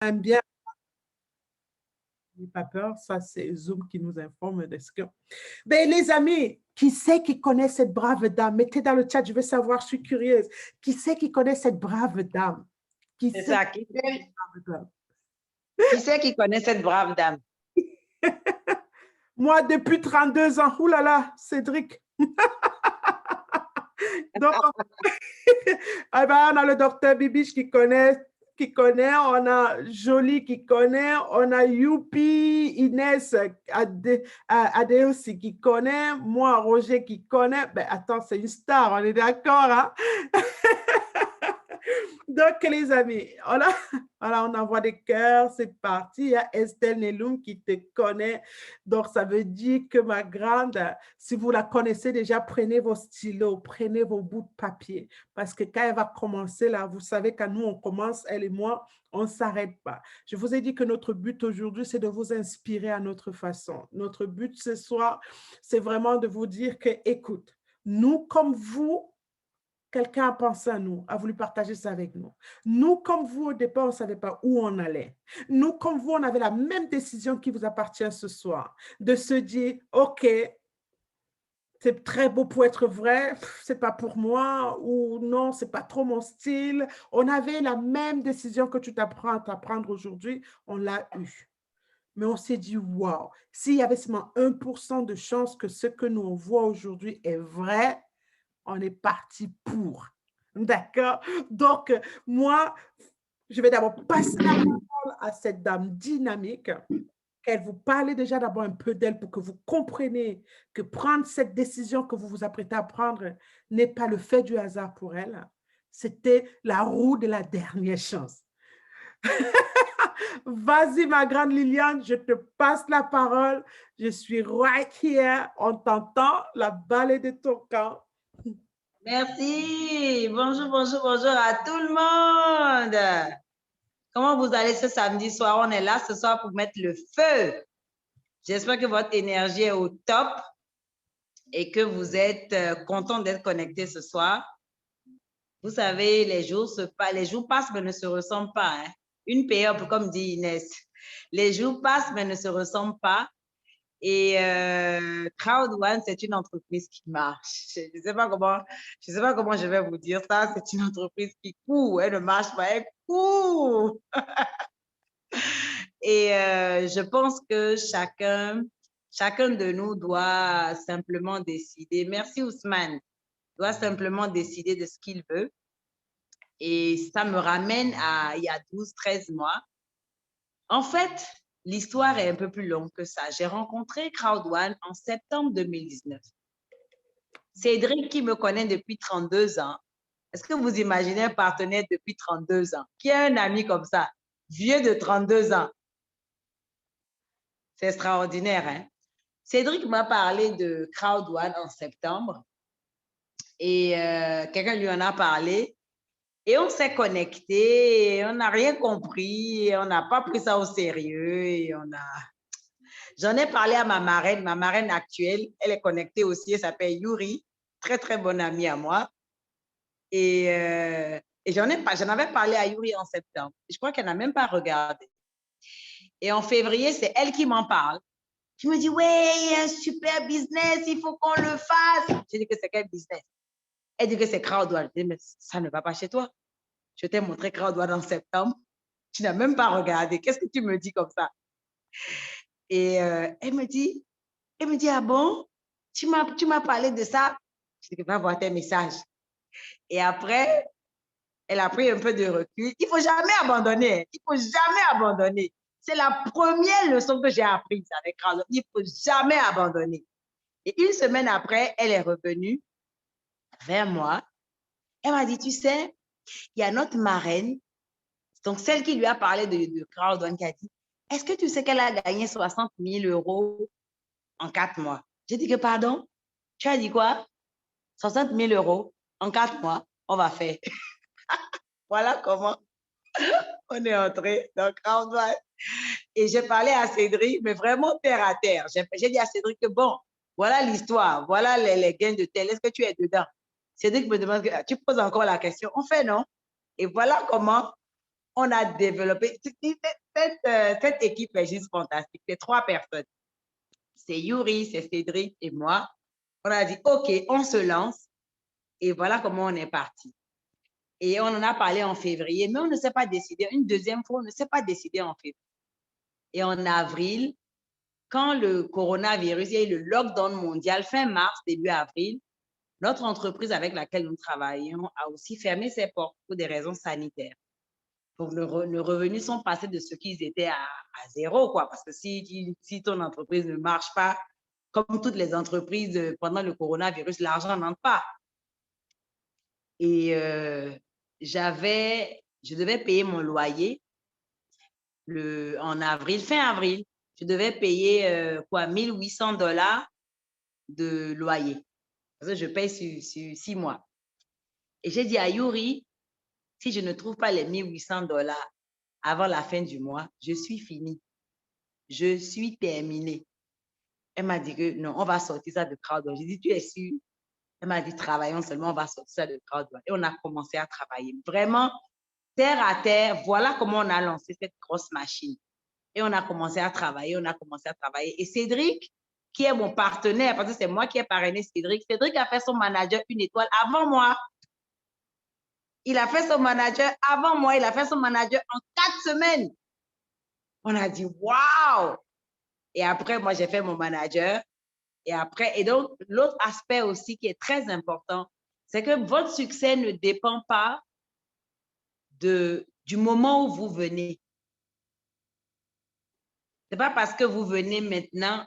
aime bien. N'ayez pas peur, ça c'est Zoom qui nous informe de ce que... Ben, les amis, qui c'est qui connaît cette brave dame? Mettez dans le chat, je veux savoir, je suis curieuse. Qui c'est qui connaît cette brave dame? Qui C'est c'est ça. qui connaît cette brave dame? Qui c'est qui connaît cette brave dame? Moi, depuis 32 ans, oulala, Cédric. Donc, ah ben, on a le docteur Bibiche qui connaît, on a Jolie qui connaît, on a Youpi, Inès Adé aussi qui connaît, moi, Roger qui connaît. Ben, attends, c'est une star, on est d'accord, hein? Donc, les amis, on envoie des cœurs, c'est parti. Il y a Estelle Neloum qui te connaît. Donc, ça veut dire que ma grande, si vous la connaissez déjà, prenez vos stylos, prenez vos bouts de papier. Parce que quand elle va commencer, là, vous savez, quand nous, on commence, elle et moi, on ne s'arrête pas. Je vous ai dit que notre but aujourd'hui, c'est de vous inspirer à notre façon. Notre but ce soir, c'est vraiment de vous dire que, écoute, nous, comme vous, quelqu'un a pensé à nous, a voulu partager ça avec nous. Nous, comme vous, au départ, on ne savait pas où on allait. Nous, comme vous, on avait la même décision qui vous appartient ce soir, de se dire, OK, c'est très beau pour être vrai, c'est pas pour moi, ou non, c'est pas trop mon style. On avait la même décision que tu t'apprends à prendre aujourd'hui, on l'a eu. Mais on s'est dit, wow, s'il y avait seulement 1% de chance que ce que nous on voit aujourd'hui est vrai, on est parti pour. D'accord? Donc, moi, je vais d'abord passer la parole à cette dame dynamique, qu'elle vous parle déjà d'abord un peu d'elle pour que vous compreniez que prendre cette décision que vous vous apprêtez à prendre n'est pas le fait du hasard pour elle. C'était la roue de la dernière chance. Vas-y, ma grande Liliane, je te passe la parole. Je suis right here. On t'entend. La balle est de ton camp. Merci. Bonjour, bonjour, bonjour à tout le monde. Comment vous allez ce samedi soir? On est là ce soir pour mettre le feu. J'espère que votre énergie est au top et que vous êtes content d'être connectés ce soir. Vous savez, les jours passent mais ne se ressemblent pas. Hein? Une période, comme dit Inès. Les jours passent mais ne se ressemblent pas. Et Crowd One, c'est une entreprise qui marche. Je ne sais pas comment je vais vous dire ça. C'est une entreprise qui court. Elle ne marche pas, elle court. Et je pense que chacun de nous doit simplement décider. Merci Ousmane. Doit simplement décider de ce qu'il veut. Et ça me ramène à il y a 12, 13 mois. En fait, l'histoire est un peu plus longue que ça. J'ai rencontré Crowd One en septembre 2019. Cédric, qui me connaît depuis 32 ans. Est-ce que vous imaginez un partenaire depuis 32 ans? Qui a un ami comme ça? Vieux de 32 ans. C'est extraordinaire, hein? Cédric m'a parlé de Crowd One en septembre et quelqu'un lui en a parlé et on s'est connecté et on n'a rien compris et on n'a pas pris ça au sérieux et J'en ai parlé à ma marraine actuelle, elle est connectée aussi, elle s'appelle Yuri, très très bonne amie à moi et j'en avais parlé à Yuri en septembre. Je crois qu'elle n'a même pas regardé. Et en février, c'est elle qui m'en parle. Qui me dit, ouais, il y a un super business, il faut qu'on le fasse. J'ai dit que c'est quel business? Elle dit que c'est Crowd One. Je dis, mais ça ne va pas chez toi. Je t'ai montré Crowd One en septembre. Tu n'as même pas regardé. Qu'est-ce que tu me dis comme ça? Et elle me dit, ah bon? Tu m'as parlé de ça? Je dis, va voir tes messages. Et après, elle a pris un peu de recul. Il ne faut jamais abandonner. Il ne faut jamais abandonner. C'est la première leçon que j'ai apprise avec Crowd One. Il ne faut jamais abandonner. Et une semaine après, elle est revenue vers moi. Elle m'a dit, tu sais, il y a notre marraine, donc celle qui lui a parlé de Crowd One, qui a dit, est-ce que tu sais qu'elle a gagné 60 000 € en 4 mois? J'ai dit que pardon? Tu as dit quoi? 60 000 € en 4 mois, on va faire. Voilà comment on est entré dans Crowd One. Et j'ai parlé à Cédric, mais vraiment terre à terre. J'ai dit à Cédric que bon, voilà l'histoire, voilà les gains de tel. Est-ce que tu es dedans? Cédric me demande, tu poses encore la question. On fait non? Et voilà comment On a développé, cette équipe est juste fantastique. C'est 3 personnes. C'est Yuri, c'est Cédric et moi. On a dit, OK, on se lance. Et voilà comment on est parti. Et on en a parlé en février, mais on ne s'est pas décidé. Une deuxième fois, on ne s'est pas décidé en février. Et en avril, quand le coronavirus, il y a eu le lockdown mondial, fin mars, début avril, notre entreprise avec laquelle nous travaillons a aussi fermé ses portes pour des raisons sanitaires. Donc, nos revenus sont passés de ce qu'ils étaient à zéro, quoi. Parce que si ton entreprise ne marche pas, comme toutes les entreprises pendant le coronavirus, l'argent n'entre pas. Et je devais payer mon loyer en avril, fin avril. Je devais payer $1 800 de loyer. Parce que je paye sur 6 mois. Et j'ai dit à Yuri, si je ne trouve pas les $1 800 avant la fin du mois, je suis finie. Je suis terminée. Elle m'a dit que non, on va sortir ça de CrowdOne. J'ai dit, tu es sûre? Elle m'a dit, travaillons seulement, on va sortir ça de CrowdOne. Et on a commencé à travailler. Vraiment, terre à terre, voilà comment on a lancé cette grosse machine. Et on a commencé à travailler, on a commencé à travailler. Et Cédric, qui est mon partenaire, parce que c'est moi qui ai parrainé Cédric, Cédric a fait son manager 1 étoile avant moi. Il a fait son manager avant moi, il a fait son manager en 4 semaines. On a dit, waouh! Et après, moi, j'ai fait mon manager. Et donc, l'autre aspect aussi qui est très important, c'est que votre succès ne dépend pas du moment où vous venez. Ce n'est pas parce que vous venez maintenant,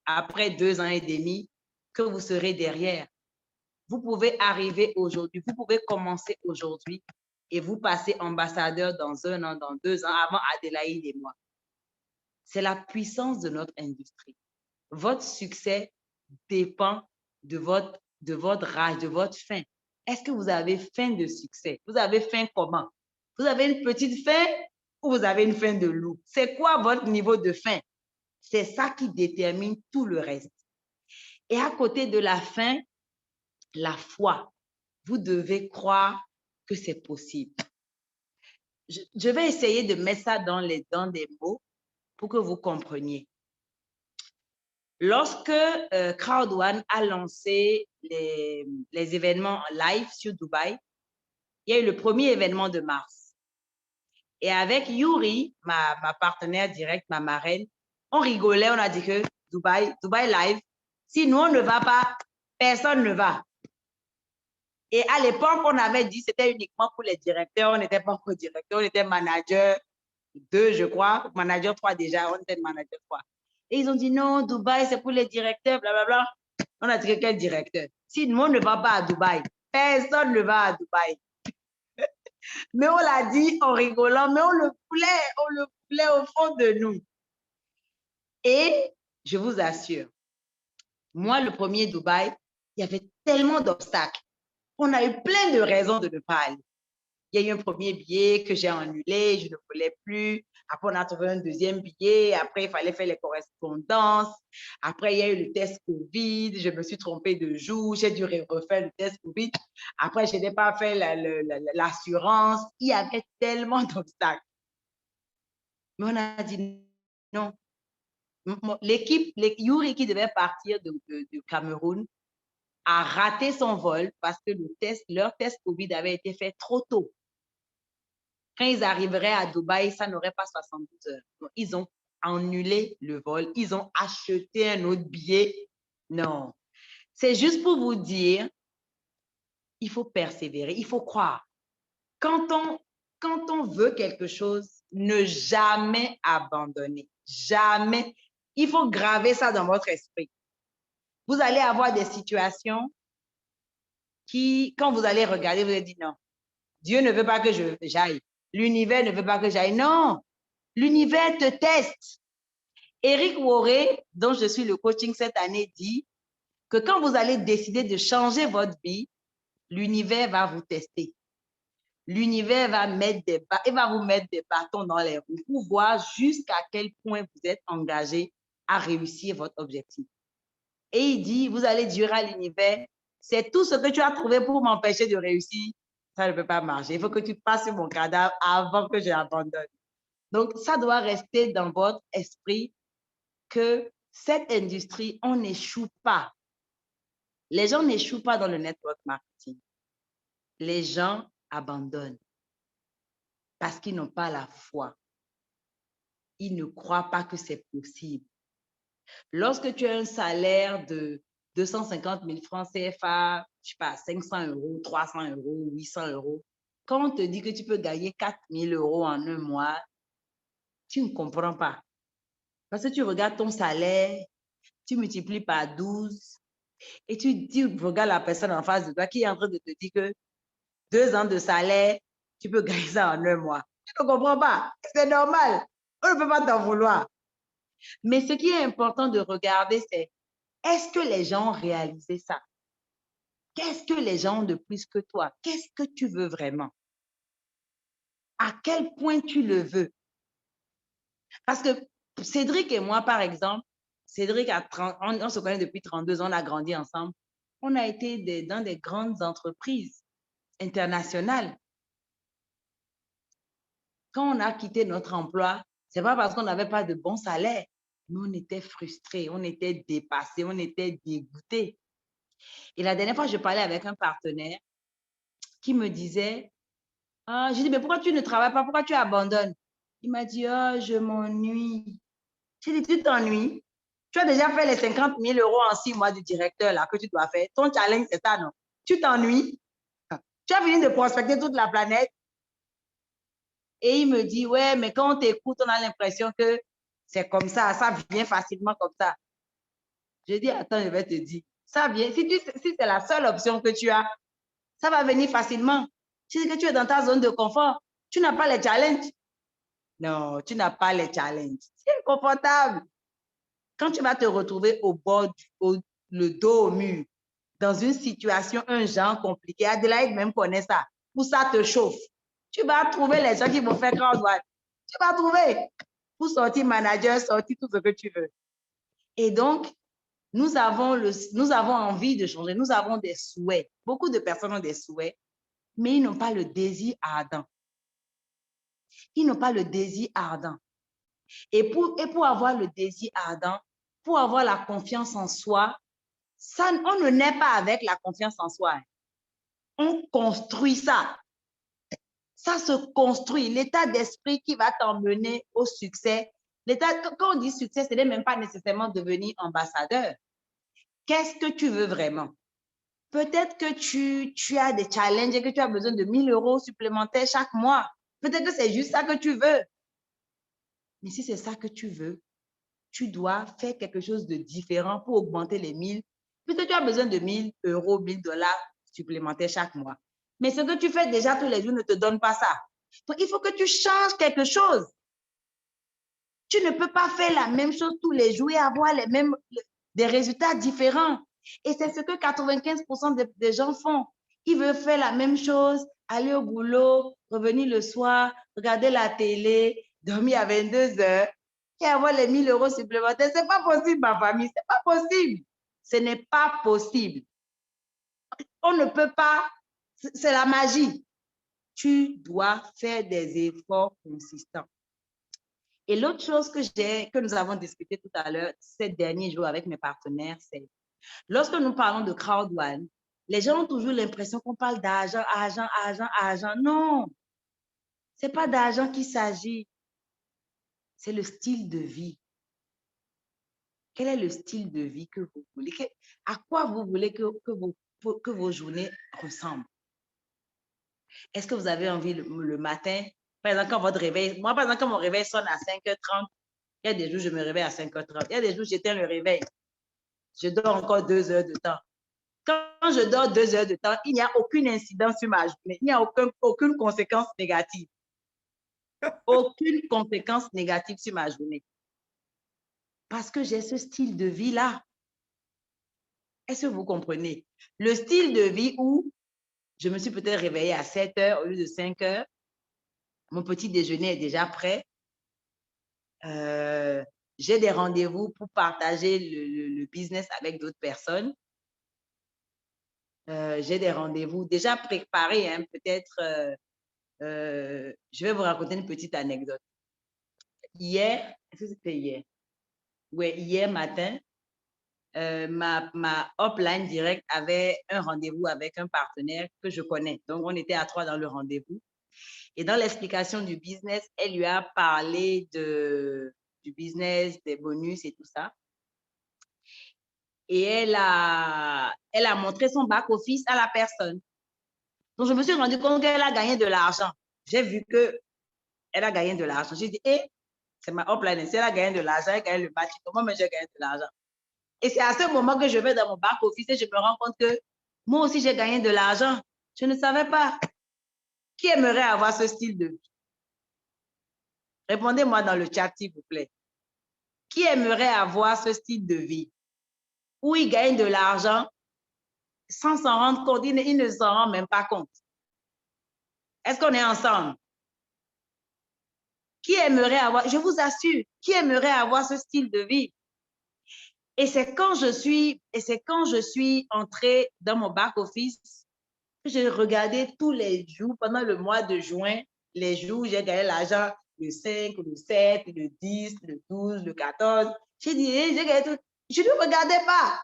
après 2 ans et demi, que vous serez derrière. Vous pouvez arriver aujourd'hui, vous pouvez commencer aujourd'hui et vous passer ambassadeur dans 1 an, dans 2 ans, avant Adélaïde et moi. C'est la puissance de notre industrie. Votre succès dépend de votre rage, de votre faim. Est-ce que vous avez faim de succès? Vous avez faim comment? Vous avez une petite faim ou vous avez une faim de loup? C'est quoi votre niveau de faim? C'est ça qui détermine tout le reste. Et à côté de la faim, la foi. Vous devez croire que c'est possible. Je vais essayer de mettre ça dans des mots pour que vous compreniez. Lorsque CrowdOne a lancé les événements en live sur Dubaï, il y a eu le premier événement de mars. Et avec Yuri, ma partenaire directe, ma marraine, on rigolait, on a dit que Dubaï Live, si nous on ne va pas, personne ne va. Et à l'époque, on avait dit que c'était uniquement pour les directeurs, on n'était pas co-directeur, on était manager 2, je crois, manager 3 déjà, on était manager 3. Et ils ont dit non, Dubaï, c'est pour les directeurs, blablabla. On a dit que quel directeur? Si nous, on ne va pas à Dubaï, personne ne va à Dubaï. Mais on l'a dit en rigolant, mais on le voulait au fond de nous. Et je vous assure, moi, le premier Dubaï, il y avait tellement d'obstacles. On a eu plein de raisons de ne pas aller. Il y a eu un premier billet que j'ai annulé, je ne voulais plus. Après, on a trouvé un deuxième billet. Après, il fallait faire les correspondances. Après, il y a eu le test COVID. Je me suis trompée de jour. J'ai dû refaire le test COVID. Après, je n'ai pas fait l'assurance. Il y avait tellement d'obstacles. Mais on a dit non. L'équipe, Yuri qui devait partir de Cameroun, a raté son vol parce que leur test COVID avait été fait trop tôt. Quand ils arriveraient à Dubaï, ça n'aurait pas 72 heures. Donc, ils ont annulé le vol. Ils ont acheté un autre billet. Non. C'est juste pour vous dire, il faut persévérer, il faut croire. Quand on veut quelque chose, ne jamais abandonner. Jamais. Il faut graver ça dans votre esprit. Vous allez avoir des situations qui, quand vous allez regarder, vous allez dire non, Dieu ne veut pas que j'aille. L'univers ne veut pas que j'aille. Non, l'univers te teste. Eric Worre, dont je suis le coaching cette année, dit que quand vous allez décider de changer votre vie, l'univers va vous tester. L'univers va vous mettre des bâtons dans les roues pour voir jusqu'à quel point vous êtes engagé à réussir votre objectif. Et il dit, vous allez dire à l'univers, c'est tout ce que tu as trouvé pour m'empêcher de réussir. Ça ne peut pas marcher. Il faut que tu passes sur mon cadavre avant que je l'abandonne. Donc, ça doit rester dans votre esprit que cette industrie, on n'échoue pas. Les gens n'échouent pas dans le network marketing. Les gens abandonnent parce qu'ils n'ont pas la foi. Ils ne croient pas que c'est possible. Lorsque tu as un salaire de 250 000 francs CFA, je sais pas, 500 euros, 300 euros, 800 euros, quand on te dit que tu peux gagner 4 000 euros en un mois, tu ne comprends pas. Parce que tu regardes ton salaire, tu multiplies par 12 et tu regardes la personne en face de toi qui est en train de te dire que 2 ans de salaire, tu peux gagner ça en un mois. Tu ne comprends pas. C'est normal. On ne peut pas t'en vouloir. Mais ce qui est important de regarder, c'est est-ce que les gens ont réalisé ça? Qu'est-ce que les gens ont de plus que toi? Qu'est-ce que tu veux vraiment? À quel point tu le veux? Parce que Cédric et moi, par exemple, Cédric, on se connaît depuis 32 ans, on a grandi ensemble. On a été dans des grandes entreprises internationales. Quand on a quitté notre emploi, ce n'est pas parce qu'on n'avait pas de bon salaire, mais on était frustrés, on était dépassés, on était dégoûtés. Et la dernière fois, je parlais avec un partenaire qui me disait, ah, j'ai dit, mais pourquoi tu ne travailles pas? Pourquoi tu abandonnes? Il m'a dit, ah, je m'ennuie. J'ai dit, tu t'ennuies? Tu as déjà fait les 50 000 euros en 6 mois du directeur là, que tu dois faire. Ton challenge, c'est ça, non? Tu t'ennuies? Tu as fini de prospecter toute la planète? Et il me dit, ouais, mais quand on t'écoute, on a l'impression que c'est comme ça vient facilement comme ça. Je dis, attends, je vais te dire, ça vient, si c'est la seule option que tu as, ça va venir facilement. Si c'est que tu es dans ta zone de confort, tu n'as pas les challenges. Non, tu n'as pas les challenges. C'est inconfortable. Quand tu vas te retrouver au bord, le dos au mur, dans une situation, un genre compliqué, Adélaïde même connaît ça, où ça te chauffe, tu vas trouver les gens qui vont faire crowdwork. Tu vas trouver pour sortir manager, sortir tout ce que tu veux. Et donc, nous avons envie de changer, nous avons des souhaits. Beaucoup de personnes ont des souhaits, mais ils n'ont pas le désir ardent. Ils n'ont pas le désir ardent. Et pour avoir le désir ardent, pour avoir la confiance en soi, ça, on ne naît pas avec la confiance en soi. On construit ça. Ça se construit. L'état d'esprit qui va t'emmener au succès. Quand on dit succès, ce n'est même pas nécessairement devenir ambassadeur. Qu'est-ce que tu veux vraiment? Peut-être que tu as des challenges et que tu as besoin de 1 000 euros supplémentaires chaque mois. Peut-être que c'est juste ça que tu veux. Mais si c'est ça que tu veux, tu dois faire quelque chose de différent pour augmenter les 1 000. Peut-être que tu as besoin de 1 000 euros, 1 000 dollars supplémentaires chaque mois. Mais ce que tu fais déjà tous les jours ne te donne pas ça. Donc, il faut que tu changes quelque chose. Tu ne peux pas faire la même chose tous les jours et avoir des résultats différents. Et c'est ce que 95% des gens font. Ils veulent faire la même chose, aller au boulot, revenir le soir, regarder la télé, dormir à 22 heures et avoir les 1 000 euros supplémentaires. Ce n'est pas possible, ma famille. Ce n'est pas possible. Ce n'est pas possible. On ne peut pas. C'est la magie. Tu dois faire des efforts consistants. Et l'autre chose que nous avons discuté tout à l'heure, ces derniers jours avec mes partenaires, c'est lorsque nous parlons de crowd-one, les gens ont toujours l'impression qu'on parle d'argent, argent, argent, argent. Non, ce n'est pas d'argent qu'il s'agit. C'est le style de vie. Quel est le style de vie que vous voulez? À quoi vous voulez que vos journées ressemblent? Est-ce que vous avez envie le matin, par exemple, quand votre réveil, moi, par exemple, quand mon réveil sonne à 5h30, il y a des jours, je me réveille à 5h30. Il y a des jours, j'éteins le réveil. Je dors encore 2 heures de temps. Quand je dors 2 heures de temps, il n'y a aucune incidence sur ma journée. Il n'y a aucune conséquence négative. Aucune conséquence négative sur ma journée. Parce que j'ai ce style de vie-là. Est-ce que vous comprenez? Le style de vie où je me suis peut-être réveillée à 7 heures au lieu de 5 heures. Mon petit déjeuner est déjà prêt. J'ai des rendez-vous pour partager le business avec d'autres personnes. j'ai des rendez-vous déjà préparés, hein, peut-être. Je vais vous raconter une petite anecdote. Hier, est-ce que c'était hier? Oui, hier matin, ma upline direct avait un rendez-vous avec un partenaire que je connais. Donc, on était à 3 dans le rendez-vous. Et dans l'explication du business, elle lui a parlé du business, des bonus et tout ça. Et elle a montré son back-office à la personne. Donc, je me suis rendu compte qu'elle a gagné de l'argent. J'ai vu qu'elle a gagné de l'argent. J'ai dit, c'est ma upline. Si elle a gagné de l'argent, elle gagne le match. Comment j'ai gagné de l'argent? Et c'est à ce moment que je vais dans mon back-office et je me rends compte que moi aussi, j'ai gagné de l'argent. Je ne savais pas. Qui aimerait avoir ce style de vie? Répondez-moi dans le chat, s'il vous plaît. Qui aimerait avoir ce style de vie où il gagne de l'argent sans s'en rendre compte? Il ne s'en rend même pas compte. Est-ce qu'on est ensemble? Qui aimerait avoir, je vous assure, qui aimerait avoir ce style de vie? Et c'est quand je suis entrée dans mon back-office que j'ai regardé tous les jours pendant le mois de juin, les jours où j'ai gagné l'argent, le 5, le 7, le 10, le 12, le 14. J'ai dit, j'ai gagné tout. Je ne regardais pas.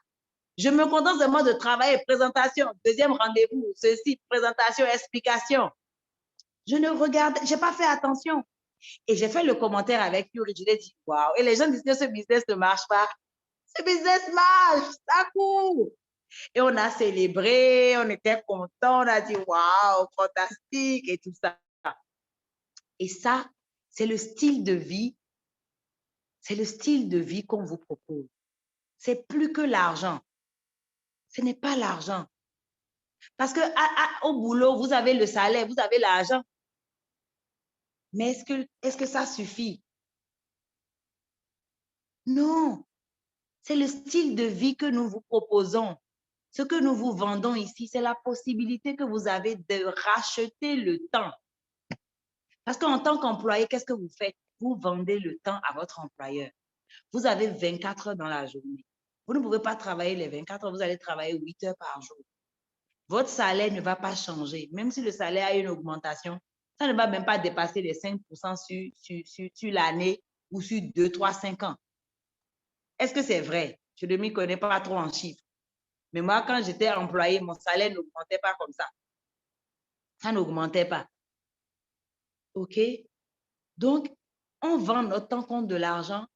Je me contente seulement de travailler, présentation, deuxième rendez-vous, ceci, présentation, explication. Je ne regarde, je n'ai pas fait attention. Et j'ai fait le commentaire avec Yuri, je lui ai dit, waouh. Et les gens disent que ce business ne marche pas. Ce business marche, ça court. Et on a célébré, on était contents, on a dit, waouh, fantastique et tout ça. Et ça, c'est le style de vie, c'est le style de vie qu'on vous propose. C'est plus que l'argent. Ce n'est pas l'argent. Parce que au boulot, vous avez le salaire, vous avez l'argent. Mais est-ce que ça suffit? Non. C'est le style de vie que nous vous proposons. Ce que nous vous vendons ici, c'est la possibilité que vous avez de racheter le temps. Parce qu'en tant qu'employé, qu'est-ce que vous faites? Vous vendez le temps à votre employeur. Vous avez 24 heures dans la journée. Vous ne pouvez pas travailler les 24 heures, vous allez travailler 8 heures par jour. Votre salaire ne va pas changer. Même si le salaire a une augmentation, ça ne va même pas dépasser les 5% sur l'année ou sur 2, 3, 5 ans. Est-ce que c'est vrai? Je ne m'y connais pas trop en chiffres. Mais moi, quand j'étais employé, mon salaire n'augmentait pas comme ça. Ça n'augmentait pas. OK? Donc, on vend notre temps contre de l'argent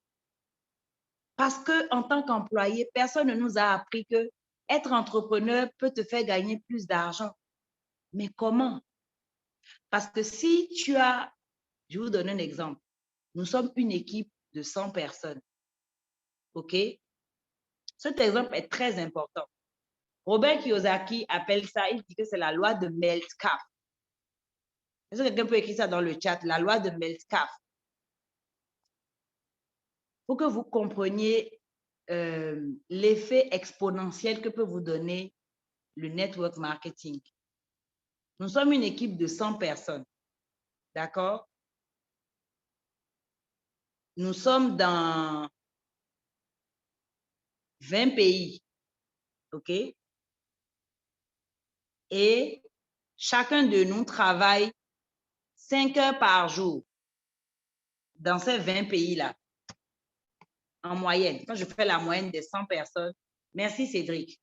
parce qu'en tant qu'employé, personne ne nous a appris que être entrepreneur peut te faire gagner plus d'argent. Mais comment? Parce que si tu as, je vous donne un exemple, nous sommes une équipe de 100 personnes. OK? Cet exemple est très important. Robert Kiyosaki appelle ça, il dit que c'est la loi de Metcalfe. Est-ce que quelqu'un peut écrire ça dans le chat? La loi de Metcalfe. Il faut que vous compreniez l'effet exponentiel que peut vous donner le network marketing. Nous sommes une équipe de 100 personnes. D'accord? Nous sommes dans 20 pays. OK? Et chacun de nous travaille 5 heures par jour dans ces 20 pays-là, en moyenne. Quand je fais la moyenne des 100 personnes, merci Cédric.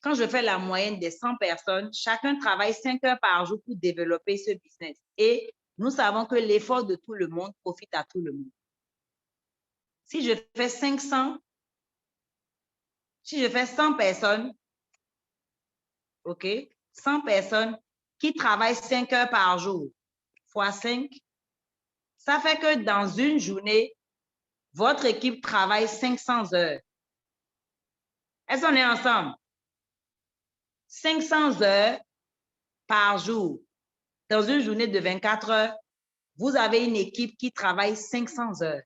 Quand je fais la moyenne des 100 personnes, chacun travaille 5 heures par jour pour développer ce business. Et nous savons que l'effort de tout le monde profite à tout le monde. Si je fais 500, si je fais 100 personnes, OK, 100 personnes qui travaillent 5 heures par jour, fois 5, ça fait que dans une journée, votre équipe travaille 500 heures. Est-ce qu'on est ensemble? 500 heures par jour. Dans une journée de 24 heures, vous avez une équipe qui travaille 500 heures.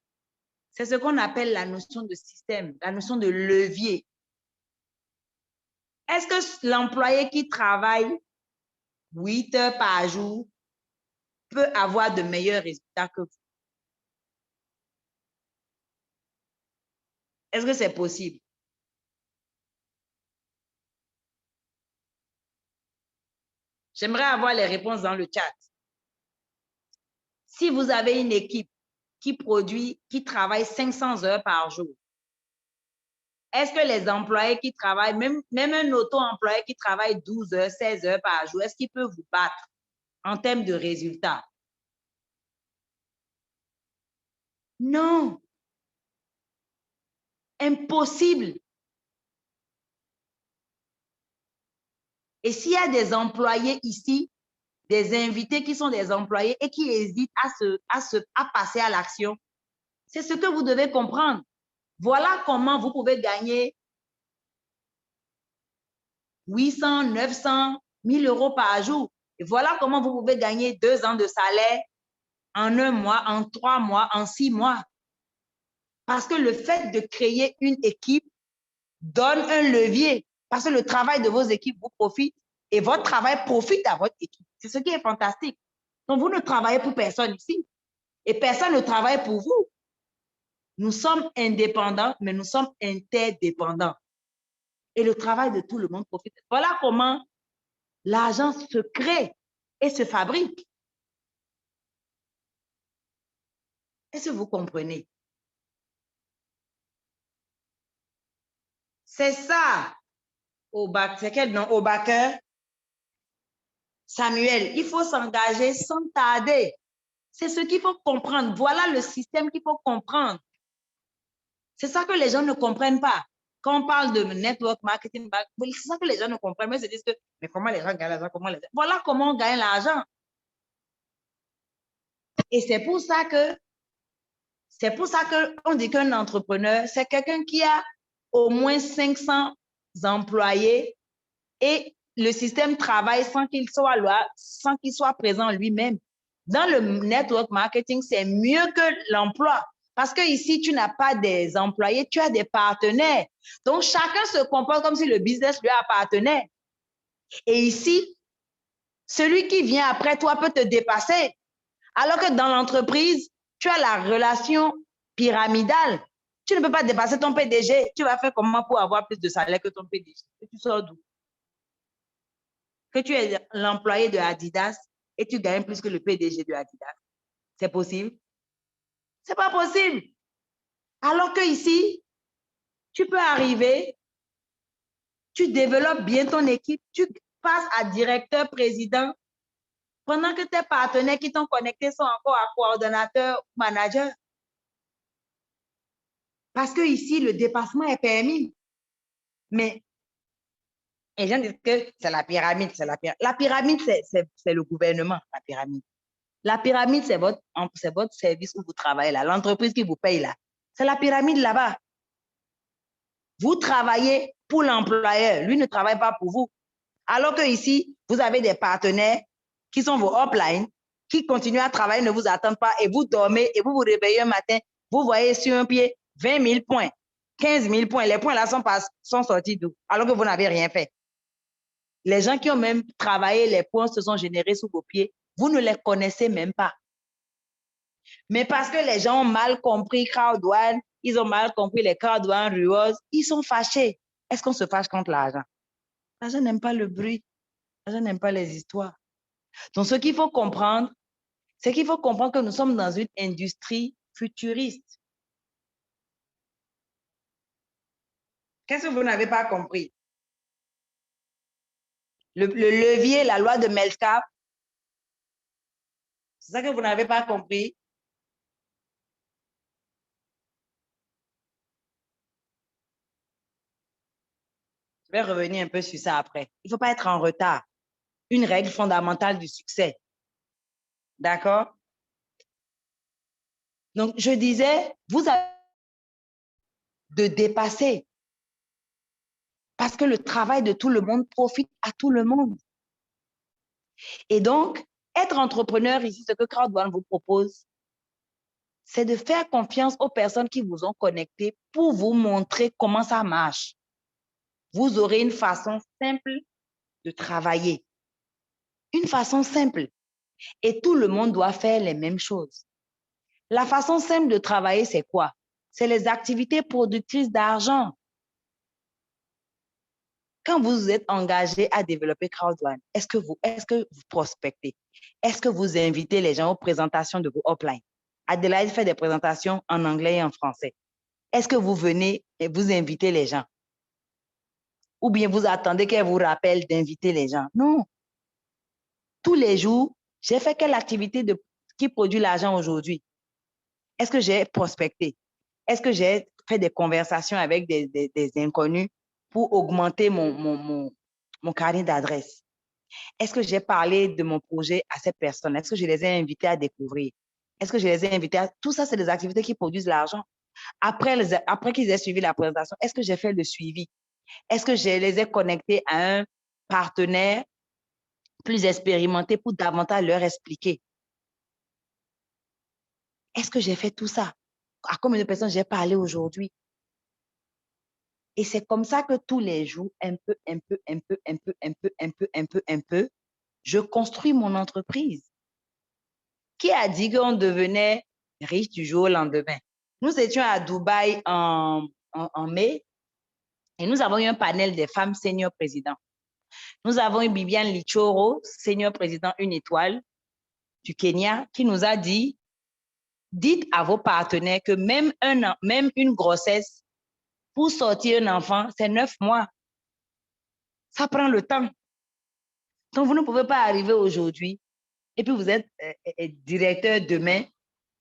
C'est ce qu'on appelle la notion de système, la notion de levier. Est-ce que l'employé qui travaille 8 heures par jour peut avoir de meilleurs résultats que vous? Est-ce que c'est possible? J'aimerais avoir les réponses dans le chat. Si vous avez une équipe qui travaille 500 heures par jour, est-ce que les employés qui travaillent, même un auto-employé qui travaille 12 heures, 16 heures par jour, est-ce qu'il peut vous battre en termes de résultats? Non. Impossible. Et s'il y a des employés ici, des invités qui sont des employés et qui hésitent à passer à l'action, c'est ce que vous devez comprendre. Voilà comment vous pouvez gagner 800, 900, 1000 euros par jour. Et voilà comment vous pouvez gagner 2 ans de salaire en 1 mois, en 3 mois, en 6 mois. Parce que le fait de créer une équipe donne un levier. Parce que le travail de vos équipes vous profite et votre travail profite à votre équipe. C'est ce qui est fantastique. Donc, vous ne travaillez pour personne ici et personne ne travaille pour vous. Nous sommes indépendants, mais nous sommes interdépendants. Et le travail de tout le monde profite. Voilà comment l'argent se crée et se fabrique. Est-ce que vous comprenez? C'est ça. C'est quel nom? Aubacker. Samuel, il faut s'engager sans tarder. C'est ce qu'il faut comprendre. Voilà le système qu'il faut comprendre. C'est ça que les gens ne comprennent pas. Quand on parle de network marketing, c'est ça que les gens ne comprennent pas. Ils se disent que, mais comment les gens gagnent l'argent? Voilà comment on gagne l'argent. Et c'est pour ça que on dit qu'un entrepreneur, c'est quelqu'un qui a au moins 500 employés et le système travaille sans qu'il soit présent lui-même. Dans le network marketing, c'est mieux que l'emploi. Parce que ici, tu n'as pas des employés, tu as des partenaires. Donc, chacun se comporte comme si le business lui appartenait. Et ici, celui qui vient après toi peut te dépasser. Alors que dans l'entreprise, tu as la relation pyramidale. Tu ne peux pas dépasser ton PDG. Tu vas faire comment pour avoir plus de salaire que ton PDG? Tu sors d'où? Que tu es l'employé de Adidas et tu gagnes plus que le PDG de Adidas. C'est possible? C'est pas possible. Alors que ici, tu peux arriver, tu développes bien ton équipe, tu passes à directeur, président, pendant que tes partenaires qui t'ont connecté sont encore à coordonnateur, manager. Parce que ici, le dépassement est permis. Mais les gens disent que c'est la pyramide, c'est la pyramide. La pyramide, c'est le gouvernement, la pyramide. La pyramide, c'est votre service où vous travaillez là, l'entreprise qui vous paye là. C'est la pyramide là-bas. Vous travaillez pour l'employeur, lui ne travaille pas pour vous. Alors que ici, vous avez des partenaires qui sont vos uplines, qui continuent à travailler, ne vous attendent pas et vous dormez et vous vous réveillez un matin, vous voyez sur un pied 20 000 points, 15 000 points. Les points là sont sortis d'où? Alors que vous n'avez rien fait. Les gens qui ont même travaillé, les points se sont générés sous vos pieds. Vous ne les connaissez même pas. Mais parce que les gens ont mal compris Crowd1, ils ont mal compris les Crowd1 Rewards, ils sont fâchés. Est-ce qu'on se fâche contre l'argent? L'argent n'aime pas le bruit. L'argent n'aime pas les histoires. Donc, ce qu'il faut comprendre, c'est qu'il faut comprendre que nous sommes dans une industrie futuriste. Qu'est-ce que vous n'avez pas compris? Le levier, la loi de Metcalfe, c'est ça que vous n'avez pas compris? Je vais revenir un peu sur ça après. Il ne faut pas être en retard. Une règle fondamentale du succès. D'accord? Donc, je disais, vous avez de dépasser. Parce que le travail de tout le monde profite à tout le monde. Et donc, être entrepreneur ici, ce que Crowd1 vous propose, c'est de faire confiance aux personnes qui vous ont connecté pour vous montrer comment ça marche. Vous aurez une façon simple de travailler. Une façon simple. Et tout le monde doit faire les mêmes choses. La façon simple de travailler, c'est quoi? C'est les activités productrices d'argent. quand vous êtes engagé à développer Crowd1, est-ce que vous prospectez? Est-ce que vous invitez les gens aux présentations de vos uplines? Adélaïde fait des présentations en anglais et en français. Est-ce que vous venez et vous invitez les gens? Ou bien vous attendez qu'elle vous rappelle d'inviter les gens? Non. Tous les jours, j'ai fait quelle activité qui produit l'argent aujourd'hui? Est-ce que j'ai prospecté? Est-ce que j'ai fait des conversations avec des inconnus pour augmenter mon carnet d'adresses? Est-ce que j'ai parlé de mon projet à ces personnes? Est-ce que je les ai invités à découvrir? Est-ce que je les ai invités à... Tout ça, c'est des activités qui produisent l'argent. Après qu'ils aient suivi la présentation, est-ce que j'ai fait le suivi? Est-ce que je les ai connectés à un partenaire plus expérimenté pour davantage leur expliquer? Est-ce que j'ai fait tout ça? À combien de personnes j'ai parlé aujourd'hui? Et c'est comme ça que tous les jours, un peu, je construis mon entreprise. Qui a dit qu'on devenait riche du jour au lendemain? Nous étions à Dubaï en mai et nous avons eu un panel des femmes senior présidents. Nous avons eu Bibiane Lichoro, senior président une étoile du Kenya, qui nous a dit, dites à vos partenaires que même une grossesse, pour sortir un enfant, c'est 9 mois. Ça prend le temps. Donc, vous ne pouvez pas arriver aujourd'hui et puis vous êtes directeur demain,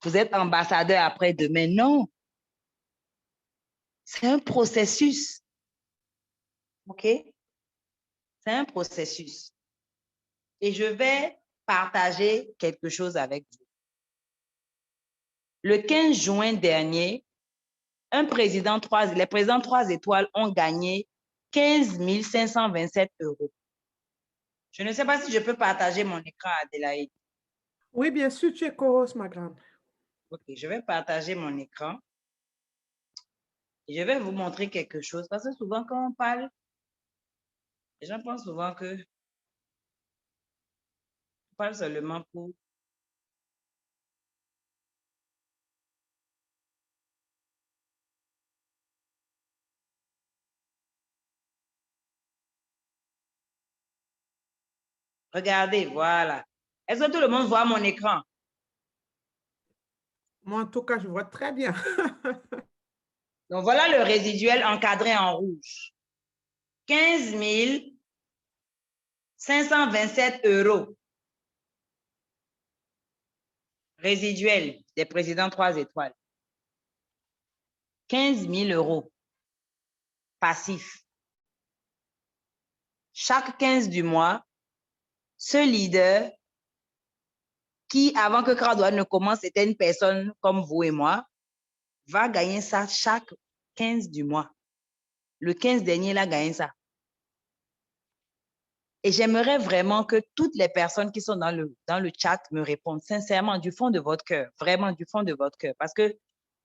vous êtes ambassadeur après-demain. Non. C'est un processus. OK? C'est un processus. Et je vais partager quelque chose avec vous. Le 15 juin dernier, les présidents 3 étoiles ont gagné 15 527 euros. Je ne sais pas si je peux partager mon écran, Adélaïde. Oui, bien sûr, tu es co-host, ma grande. OK, je vais partager mon écran. Et je vais vous montrer quelque chose. Parce que souvent, quand on parle, les gens pensent souvent que on parle seulement pour... Regardez, voilà. Est-ce que tout le monde voit mon écran? Moi, en tout cas, je vois très bien. Donc, voilà le résiduel encadré en rouge. 15 527 euros. Résiduel des présidents 3 étoiles. 15 000 euros. Passif. Chaque 15 du mois, ce leader qui, avant que Crowd1 ne commence, était une personne comme vous et moi, va gagner ça chaque 15 du mois. Le 15 dernier, il a gagné ça. Et j'aimerais vraiment que toutes les personnes qui sont dans le chat me répondent sincèrement du fond de votre cœur, vraiment du fond de votre cœur. Parce que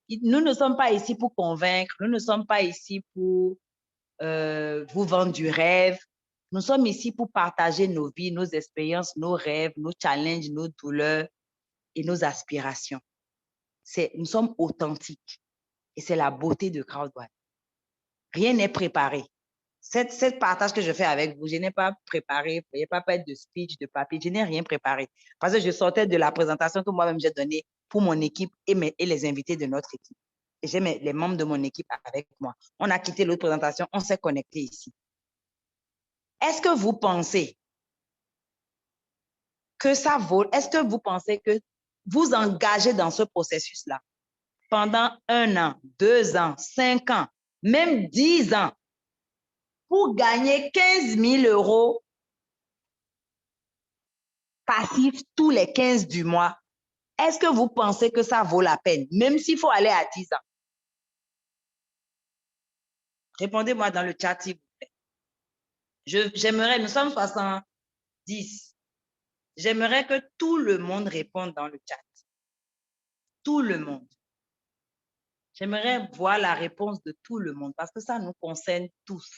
nous ne sommes pas ici pour convaincre, nous ne sommes pas ici pour vous vendre du rêve. Nous sommes ici pour partager nos vies, nos expériences, nos rêves, nos challenges, nos douleurs et nos aspirations. Nous sommes authentiques et c'est la beauté de Crowd1. Rien n'est préparé. Cette partage que je fais avec vous, je n'ai pas préparé, il n'y a pas de speech, de papier, je n'ai rien préparé. Parce que je sortais de la présentation que moi-même j'ai donnée pour mon équipe et les invités de notre équipe. Et j'ai les membres de mon équipe avec moi. On a quitté l'autre présentation, on s'est connecté ici. Est-ce que vous pensez que ça vaut, est-ce que vous pensez que vous engagez dans ce processus-là pendant 1 an, 2 ans, 5 ans, même 10 ans, pour gagner 15 000 euros passifs tous les 15 du mois, est-ce que vous pensez que ça vaut la peine, même s'il faut aller à 10 ans? Répondez-moi dans le chat, s'il vous plaît. J'aimerais, nous sommes 70. J'aimerais que tout le monde réponde dans le chat. Tout le monde. J'aimerais voir la réponse de tout le monde parce que ça nous concerne tous.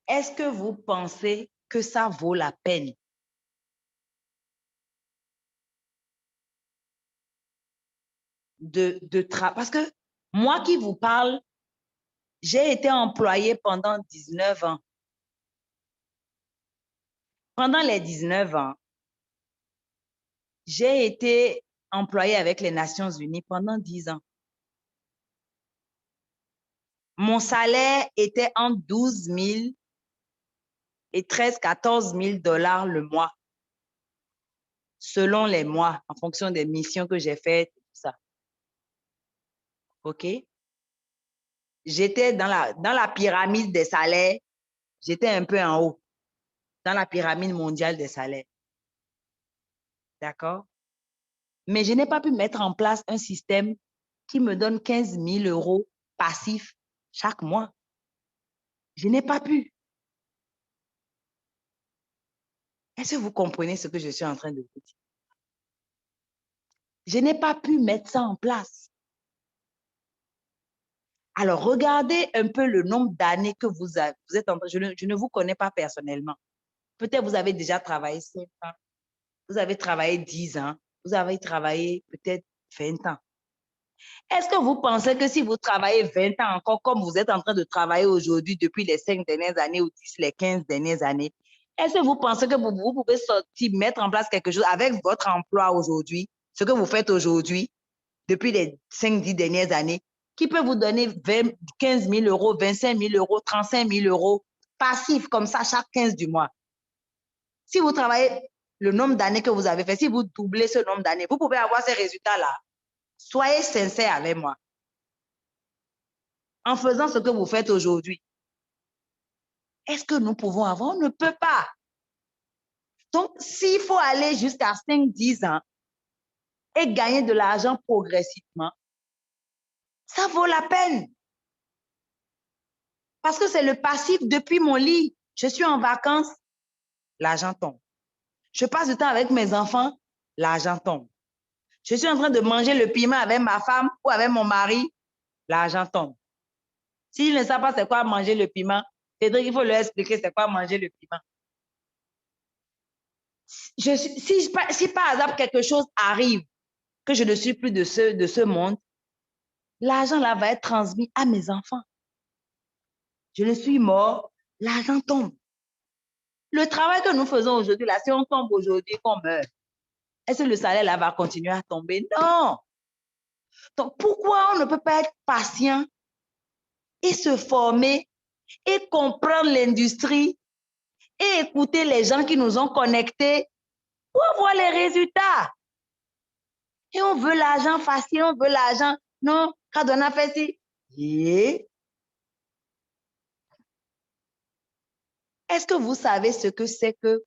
Est-ce que vous pensez que ça vaut la peine? Parce que moi qui vous parle, J'ai été employée pendant 19 ans. Pendant les 19 ans, j'ai été employée avec les Nations Unies pendant 10 ans. Mon salaire était entre 12 000 et 14 000 $ le mois, selon les mois, en fonction des missions que j'ai faites, tout ça. OK? J'étais dans la pyramide des salaires, j'étais un peu en haut, dans la pyramide mondiale des salaires. D'accord? Mais je n'ai pas pu mettre en place un système qui me donne 15 000 € passifs chaque mois. Je n'ai pas pu. Est-ce que vous comprenez ce que je suis en train de vous dire? Je n'ai pas pu mettre ça en place. Alors, regardez un peu le nombre d'années que vous êtes en train. Je ne vous connais pas personnellement. Peut-être vous avez déjà travaillé 5 ans, vous avez travaillé 10 ans, vous avez travaillé peut-être 20 ans. Est-ce que vous pensez que si vous travaillez 20 ans encore comme vous êtes en train de travailler aujourd'hui depuis les 5 dernières années ou les 15 dernières années, est-ce que vous pensez que vous pouvez sortir, mettre en place quelque chose avec votre emploi aujourd'hui, ce que vous faites aujourd'hui, depuis les 5-10 dernières années, qui peut vous donner 15 000 €, 25 000 €, 35 000 € passifs comme ça chaque 15 du mois? Si vous travaillez le nombre d'années que vous avez fait, si vous doublez ce nombre d'années, vous pouvez avoir ces résultats-là. Soyez sincère avec moi. En faisant ce que vous faites aujourd'hui, est-ce que nous pouvons avoir? On ne peut pas. Donc, s'il faut aller jusqu'à 5-10 ans et gagner de l'argent progressivement, ça vaut la peine. Parce que c'est le passif depuis mon lit. Je suis en vacances, l'argent tombe. Je passe du temps avec mes enfants, l'argent tombe. Je suis en train de manger le piment avec ma femme ou avec mon mari, l'argent tombe. S'ils ne savent pas c'est quoi manger le piment, Cédric, il faut leur expliquer c'est quoi manger le piment. Si par hasard quelque chose arrive, que je ne suis plus de ce monde, l'argent là va être transmis à mes enfants. Je ne suis mort, l'argent tombe. Le travail que nous faisons aujourd'hui, là, si on tombe aujourd'hui, qu'on meurt, est-ce que le salaire là va continuer à tomber? Non. Donc, pourquoi on ne peut pas être patient et se former et comprendre l'industrie et écouter les gens qui nous ont connectés pour avoir les résultats? Et on veut l'argent facile, on veut l'argent. Non, quand on a fait ci, est-ce que vous savez ce que c'est que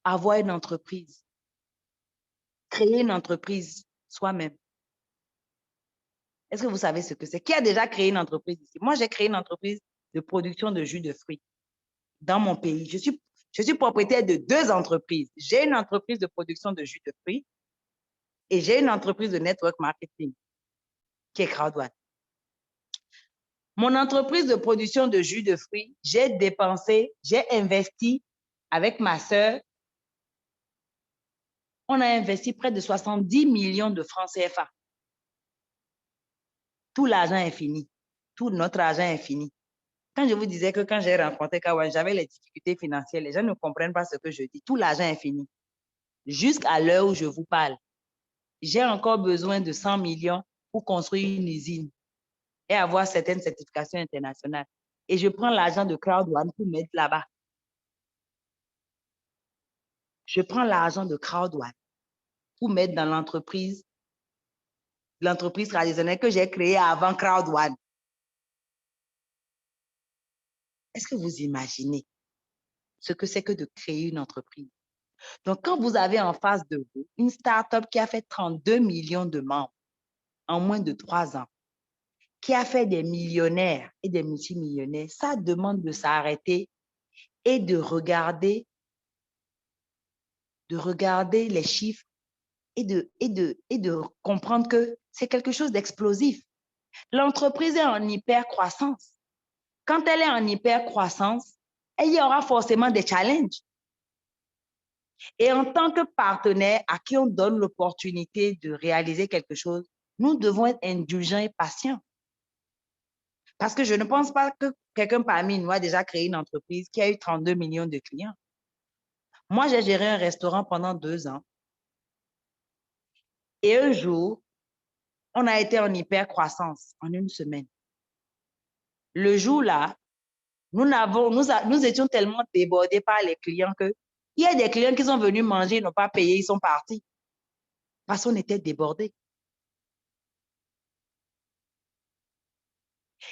avoir une entreprise? Créer une entreprise soi-même. Est-ce que vous savez ce que c'est? Qui a déjà créé une entreprise ici? Moi, j'ai créé une entreprise de production de jus de fruits dans mon pays. Je suis propriétaire de 2 entreprises. J'ai une entreprise de production de jus de fruits et j'ai une entreprise de network marketing qui est CrowdOne. Mon entreprise de production de jus de fruits, j'ai investi avec ma sœur. On a investi près de 70 millions de francs CFA. Tout l'argent est fini. Tout notre argent est fini. Quand je vous disais que quand j'ai rencontré Kawan, j'avais les difficultés financières, les gens ne comprennent pas ce que je dis. Tout l'argent est fini. Jusqu'à l'heure où je vous parle, j'ai encore besoin de 100 millions pour construire une usine et avoir certaines certifications internationales. Et je prends l'argent de CrowdOne pour mettre là-bas. Je prends l'argent de CrowdOne pour mettre dans l'entreprise traditionnelle que j'ai créée avant CrowdOne. Est-ce que vous imaginez ce que c'est que de créer une entreprise? Donc, quand vous avez en face de vous une start-up qui a fait 32 millions de membres en moins de 3 ans, qui a fait des millionnaires et des multimillionnaires, ça demande de s'arrêter et de regarder les chiffres et de comprendre que c'est quelque chose d'explosif. L'entreprise est en hyper-croissance. Quand elle est en hyper-croissance, il y aura forcément des challenges. Et en tant que partenaire à qui on donne l'opportunité de réaliser quelque chose, nous devons être indulgents et patients. Parce que je ne pense pas que quelqu'un parmi nous a déjà créé une entreprise qui a eu 32 millions de clients. Moi, j'ai géré un restaurant pendant 2 ans. Et un jour, on a été en hyper croissance en une semaine. Le jour-là, nous étions tellement débordés par les clients que il y a des clients qui sont venus manger, ils n'ont pas payé, ils sont partis. Parce qu'on était débordés.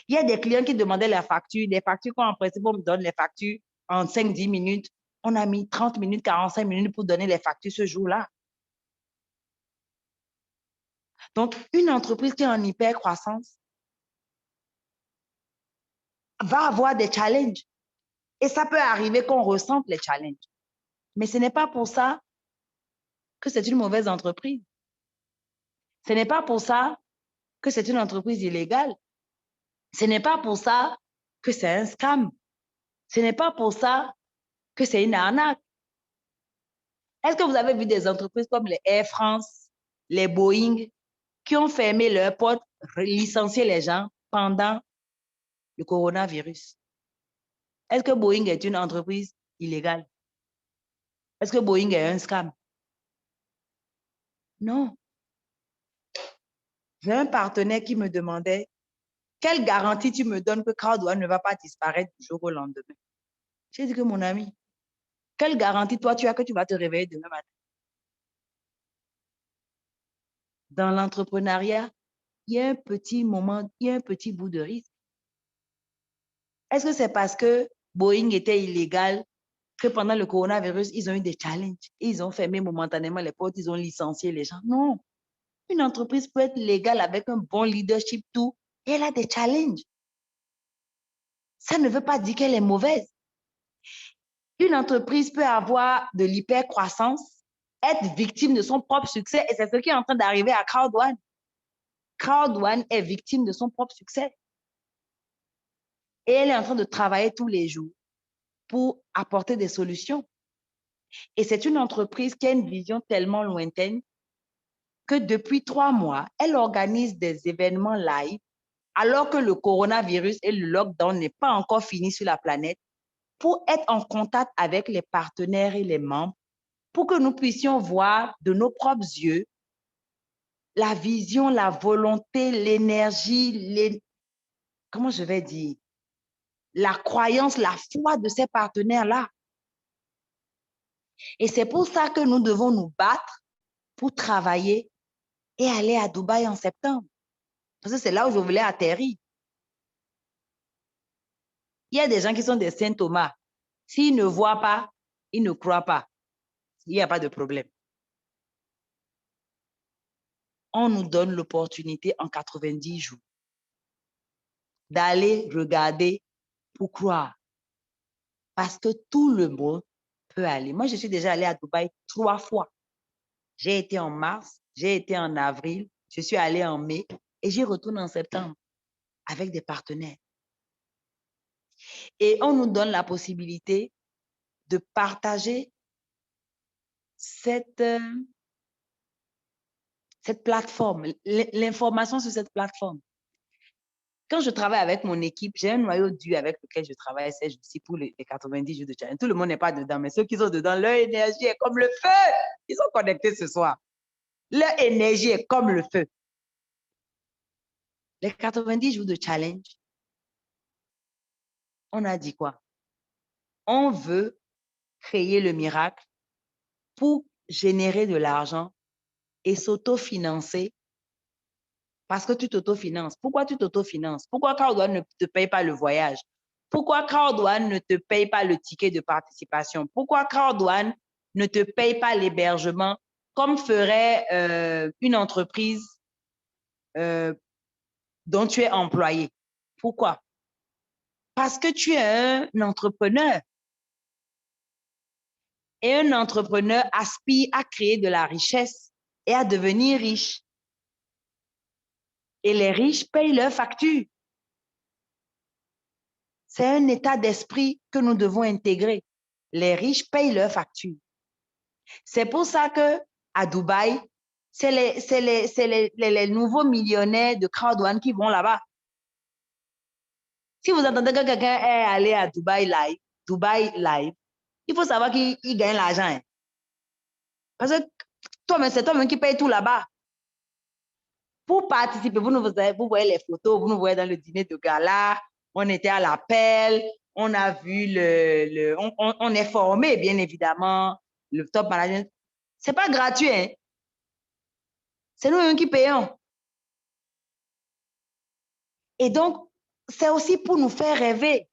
Il y a des clients qui demandaient la facture, des factures qu'on, en principe, on me donne les factures en 5-10 minutes. On a mis 30 minutes, 45 minutes pour donner les factures ce jour-là. Donc, une entreprise qui est en hyper croissance va avoir des challenges. Et ça peut arriver qu'on ressente les challenges. Mais ce n'est pas pour ça que c'est une mauvaise entreprise. Ce n'est pas pour ça que c'est une entreprise illégale. Ce n'est pas pour ça que c'est un scam. Ce n'est pas pour ça que c'est une arnaque. Est-ce que vous avez vu des entreprises comme les Air France, les Boeing, qui ont fermé leurs portes, licencié les gens pendant le coronavirus? Est-ce que Boeing est une entreprise illégale? Est-ce que Boeing est un scam? Non. J'ai un partenaire qui me demandait quelle garantie tu me donnes que Crowd1 ne va pas disparaître du jour au lendemain? J'ai dit que mon ami, quelle garantie toi tu as que tu vas te réveiller demain matin? Dans l'entrepreneuriat, il y a un petit moment, il y a un petit bout de risque. Est-ce que c'est parce que Boeing était illégal que pendant le coronavirus, ils ont eu des challenges? Ils ont fermé momentanément les portes, ils ont licencié les gens? Non. Une entreprise peut être légale avec un bon leadership, tout, et elle a des challenges. Ça ne veut pas dire qu'elle est mauvaise. Une entreprise peut avoir de l'hypercroissance, être victime de son propre succès, et c'est ce qui est en train d'arriver à Crowd1. Crowd1 est victime de son propre succès. Et elle est en train de travailler tous les jours pour apporter des solutions. Et c'est une entreprise qui a une vision tellement lointaine que depuis 3 mois, elle organise des événements live alors que le coronavirus et le lockdown n'est pas encore fini sur la planète, pour être en contact avec les partenaires et les membres, pour que nous puissions voir de nos propres yeux la vision, la volonté, l'énergie, comment je vais dire, la croyance, la foi de ces partenaires-là. Et c'est pour ça que nous devons nous battre pour travailler et aller à Dubaï en septembre. Parce que c'est là où je voulais atterrir. Il y a des gens qui sont des Saint Thomas. S'ils ne voient pas, ils ne croient pas. Il n'y a pas de problème. On nous donne l'opportunité en 90 jours d'aller regarder pour croire. Parce que tout le monde peut aller. Moi, je suis déjà allée à Dubaï 3 fois. J'ai été en mars, j'ai été en avril, je suis allée en mai et j'y retourne en septembre avec des partenaires. Et on nous donne la possibilité de partager cette plateforme, l'information sur cette plateforme. Quand je travaille avec mon équipe, j'ai un noyau dur avec lequel je travaille ces jours-ci pour les 90 jours de challenge. Tout le monde n'est pas dedans, mais ceux qui sont dedans, leur énergie est comme le feu. Ils sont connectés ce soir. Leur énergie est comme le feu. Les 90 jours de challenge, on a dit quoi? On veut créer le miracle pour générer de l'argent et s'autofinancer parce que tu t'autofinances. Pourquoi tu t'autofinances? Pourquoi Crowd1 ne te paye pas le voyage? Pourquoi Crowd1 ne te paye pas le ticket de participation? Pourquoi Crowd1 ne te paye pas l'hébergement comme ferait une entreprise dont tu es employé? Pourquoi? Parce que tu es un entrepreneur. Et un entrepreneur aspire à créer de la richesse et à devenir riche. Et les riches payent leurs factures. C'est un état d'esprit que nous devons intégrer. Les riches payent leurs factures. C'est pour ça qu'à Dubaï, c'est les nouveaux millionnaires de Crowd1 qui vont là-bas. Si vous entendez que quelqu'un est allé à Dubaï Live, il faut savoir qu'il gagne l'argent. Hein. Parce que c'est toi-même qui paye tout là-bas. Pour participer, vous voyez les photos, vous nous voyez dans le dîner de gala, on était à l'appel, on a vu on est formé, bien évidemment, le top management. C'est pas gratuit, hein? C'est nous qui payons. Et donc, c'est aussi pour nous faire rêver,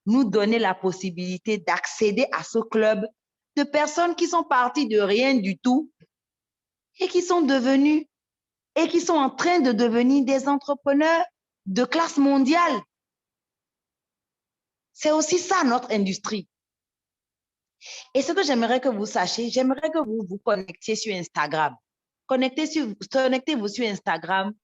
nous donner la possibilité d'accéder à ce club de personnes qui sont parties de rien du tout et qui sont devenues et qui sont en train de devenir des entrepreneurs de classe mondiale. C'est aussi ça notre industrie. Et ce que j'aimerais que vous sachiez, j'aimerais que vous vous connectiez sur Instagram. Connectez-vous sur Instagram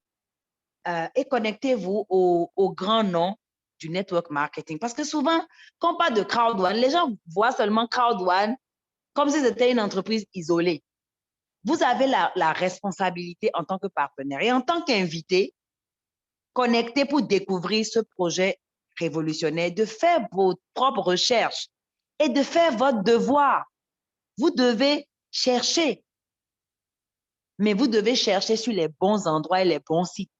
et connectez-vous au grand nom du network marketing. Parce que souvent, quand on parle de Crowd One, les gens voient seulement Crowd One comme si c'était une entreprise isolée. Vous avez la responsabilité en tant que partenaire et en tant qu'invité, connectez pour découvrir ce projet révolutionnaire, de faire vos propres recherches et de faire votre devoir. Vous devez chercher, mais vous devez chercher sur les bons endroits et les bons sites.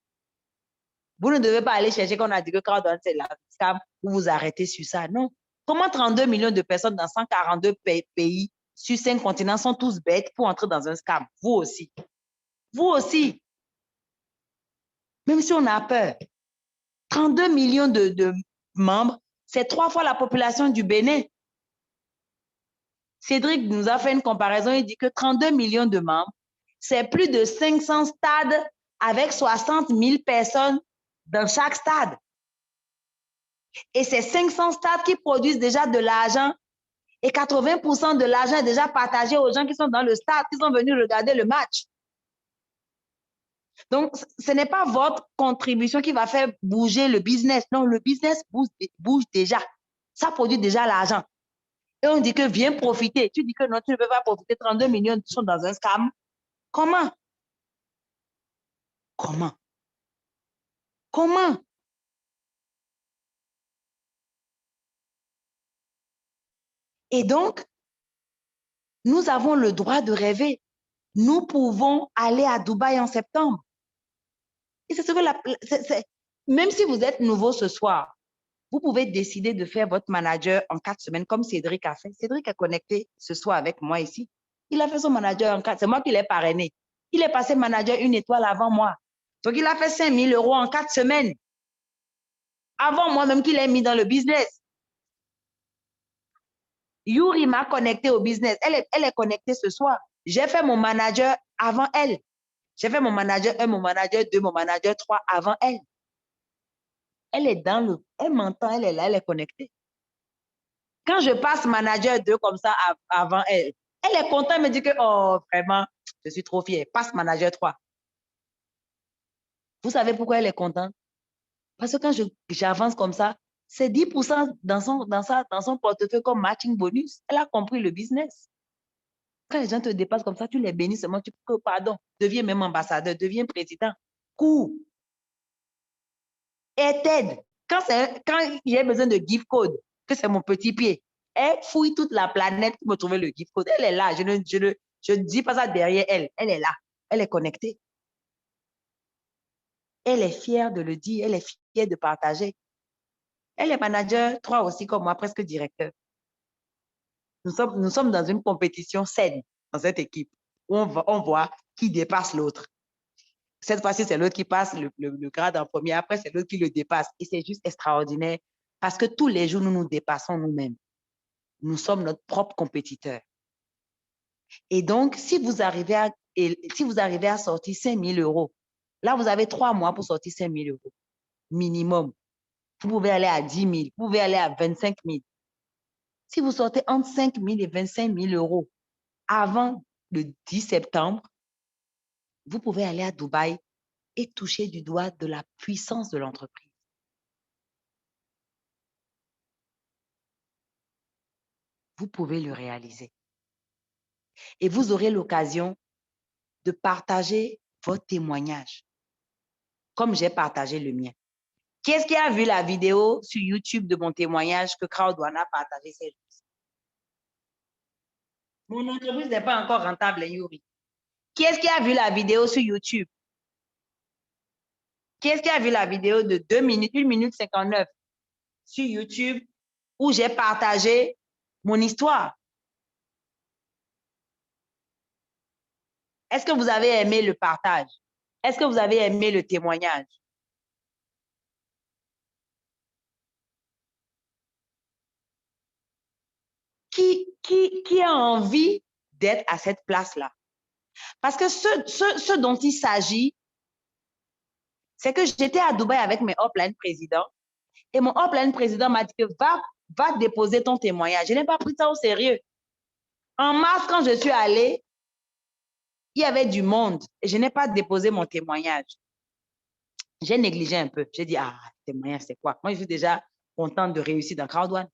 Vous ne devez pas aller chercher qu'on a dit que Crowdone, c'est la scam, vous vous arrêtez sur ça. Non. Comment 32 millions de personnes dans 142 pays sur 5 continents sont tous bêtes pour entrer dans un scam? Vous aussi. Vous aussi. Même si on a peur. 32 millions de membres, c'est 3 fois la population du Bénin. Cédric nous a fait une comparaison, il dit que 32 millions de membres, c'est plus de 500 stades avec 60 000 personnes dans chaque stade. Et c'est 500 stades qui produisent déjà de l'argent et 80% de l'argent est déjà partagé aux gens qui sont dans le stade, qui sont venus regarder le match. Donc, ce n'est pas votre contribution qui va faire bouger le business. Non, le business bouge déjà. Ça produit déjà l'argent. Et on dit que viens profiter. Tu dis que non, tu ne peux pas profiter. 32 millions sont dans un scam. Comment? Comment? Comment? Et donc, nous avons le droit de rêver. Nous pouvons aller à Dubaï en septembre. Et c'est ce que même si vous êtes nouveau ce soir, vous pouvez décider de faire votre manager en 4 semaines comme Cédric a fait. Cédric est connecté ce soir avec moi ici. Il a fait son manager en 4. C'est moi qui l'ai parrainé. Il est passé manager 1 étoile avant moi. Donc, il a fait 5 000 € en 4 semaines. Avant moi-même qu'il ait mis dans le business. Yuri m'a connecté au business. Elle est connectée ce soir. J'ai fait mon manager avant elle. J'ai fait mon manager 1, mon manager 2, mon manager 3 avant elle. Elle est elle m'entend, elle est là, elle est connectée. Quand je passe manager 2 comme ça avant elle, elle est contente, elle me dit que, oh, vraiment, je suis trop fière. Passe manager 3. Vous savez pourquoi elle est contente? Parce que quand j'avance comme ça, c'est 10% dans son portefeuille comme matching bonus. Elle a compris le business. Quand les gens te dépassent comme ça, tu les bénis seulement, tu peux, pardon, deviens même ambassadeur, deviens président. Cours. Elle t'aide. Quand il y a besoin de gift code, que c'est mon petit pied, elle fouille toute la planète pour me trouver le gift code. Elle est là. Je ne dis pas ça derrière elle. Elle est là. Elle est connectée. Elle est fière de le dire. Elle est fière de partager. Elle est manager 3 aussi comme moi, presque directeur. Nous sommes dans une compétition saine dans cette équipe où on voit qui dépasse l'autre. Cette fois-ci, c'est l'autre qui passe le grade en premier. Après, c'est l'autre qui le dépasse. Et c'est juste extraordinaire parce que tous les jours, nous nous dépassons nous-mêmes. Nous sommes notre propre compétiteur. Et donc, si vous arrivez à sortir 5 000 €, là, vous avez 3 mois pour sortir 5 000 € minimum. Vous pouvez aller à 10 000, vous pouvez aller à 25 000. Si vous sortez entre 5 000 et 25 000 € avant le 10 septembre, vous pouvez aller à Dubaï et toucher du doigt de la puissance de l'entreprise. Vous pouvez le réaliser. Et vous aurez l'occasion de partager votre témoignage, comme j'ai partagé le mien. Qui est-ce qui a vu la vidéo sur YouTube de mon témoignage que Crowd1 a partagé ces jours? Mon entreprise n'est pas encore rentable, Yuri. Qui est-ce qui a vu la vidéo sur YouTube? Qui est-ce qui a vu la vidéo de 2 minutes, 1 minute 59 sur YouTube où j'ai partagé mon histoire? Est-ce que vous avez aimé le partage? Est-ce que vous avez aimé le témoignage? Qui a envie d'être à cette place-là? Parce que ce dont il s'agit, c'est que j'étais à Dubaï avec mes upline présidents et mon upline président m'a dit que va déposer ton témoignage. Je n'ai pas pris ça au sérieux. En mars, quand je suis allée, il y avait du monde et je n'ai pas déposé mon témoignage. J'ai négligé un peu. J'ai dit, ah, témoignage, c'est quoi? Moi, je suis déjà contente de réussir dans Crowd1.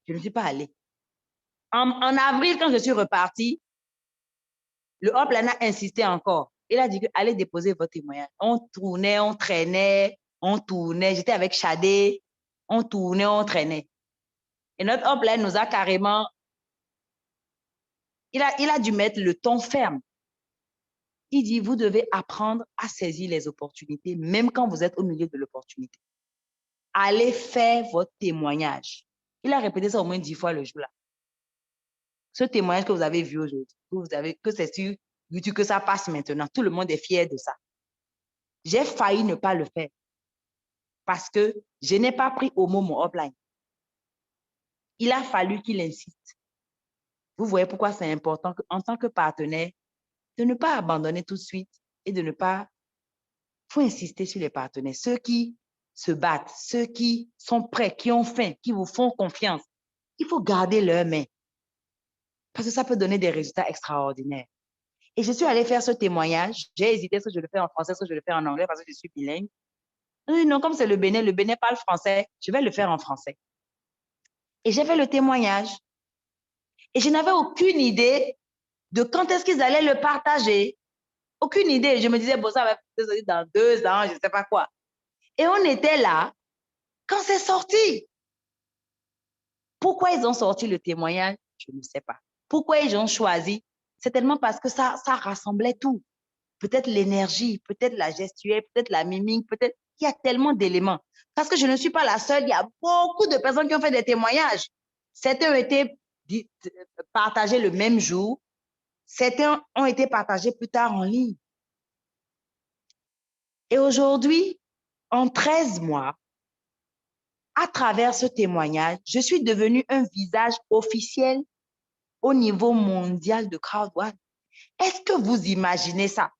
Je ne suis pas allée. En avril, quand je suis repartie, le upline a insisté encore. Il a dit que allez déposer votre témoignage. On tournait, on traînait, on tournait. J'étais avec Shadé. On tournait, on traînait. Et notre upline nous a carrément... Il a dû mettre le ton ferme. Il dit, vous devez apprendre à saisir les opportunités, même quand vous êtes au milieu de l'opportunité. Allez faire votre témoignage. Il a répété ça au moins 10 fois le jour-là. Ce témoignage que vous avez vu aujourd'hui, que c'est sur YouTube, que ça passe maintenant, tout le monde est fier de ça. J'ai failli ne pas le faire parce que je n'ai pas pris au mot mon upline. Il a fallu qu'il insiste. Vous voyez pourquoi c'est important en tant que partenaire de ne pas abandonner tout de suite et de ne pas... Il faut insister sur les partenaires, ceux qui se battent, ceux qui sont prêts, qui ont faim, qui vous font confiance. Il faut garder leur main parce que ça peut donner des résultats extraordinaires. Et je suis allée faire ce témoignage. J'ai hésité si je le fais en français, si je le fais en anglais parce que je suis bilingue. Non, comme c'est le Bénin parle français, je vais le faire en français. Et j'ai fait le témoignage. Et je n'avais aucune idée de quand est-ce qu'ils allaient le partager. Aucune idée. Je me disais, bon, ça va être dans 2 ans, je ne sais pas quoi. Et on était là quand c'est sorti. Pourquoi ils ont sorti le témoignage? Je ne sais pas. Pourquoi ils ont choisi? C'est tellement parce que ça rassemblait tout. Peut-être l'énergie, peut-être la gestuelle, peut-être la mimique, peut-être... Il y a tellement d'éléments. Parce que je ne suis pas la seule. Il y a beaucoup de personnes qui ont fait des témoignages. Certains ont été partagés le même jour. Certains ont été partagés plus tard en ligne. Et aujourd'hui, en 13 mois, à travers ce témoignage, je suis devenue un visage officiel au niveau mondial de Crowd1. Est-ce que vous imaginez ça?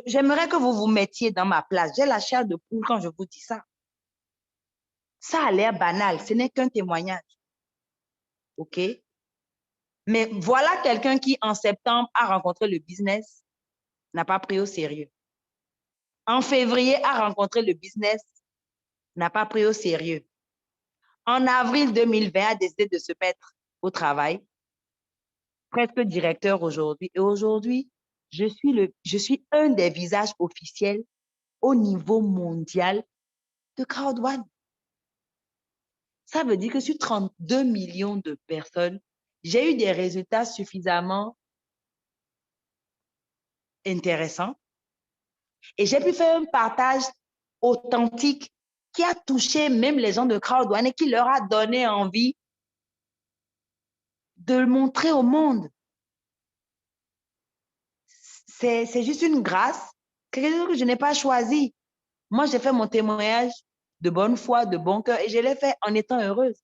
J'aimerais que vous vous mettiez dans ma place. J'ai la chair de poule quand je vous dis ça. Ça a l'air banal. Ce n'est qu'un témoignage. OK? Mais voilà quelqu'un qui, en septembre, a rencontré le business, n'a pas pris au sérieux. En février, a rencontré le business, n'a pas pris au sérieux. En avril 2020, a décidé de se mettre au travail. Presque directeur aujourd'hui. Et aujourd'hui, je suis un des visages officiels au niveau mondial de Crowd1. Ça veut dire que sur 32 millions de personnes, j'ai eu des résultats suffisamment intéressants et j'ai pu faire un partage authentique qui a touché même les gens de Crowd1 et qui leur a donné envie de le montrer au monde. C'est juste une grâce, quelque chose que je n'ai pas choisi. Moi, j'ai fait mon témoignage de bonne foi, de bon cœur, et je l'ai fait en étant heureuse.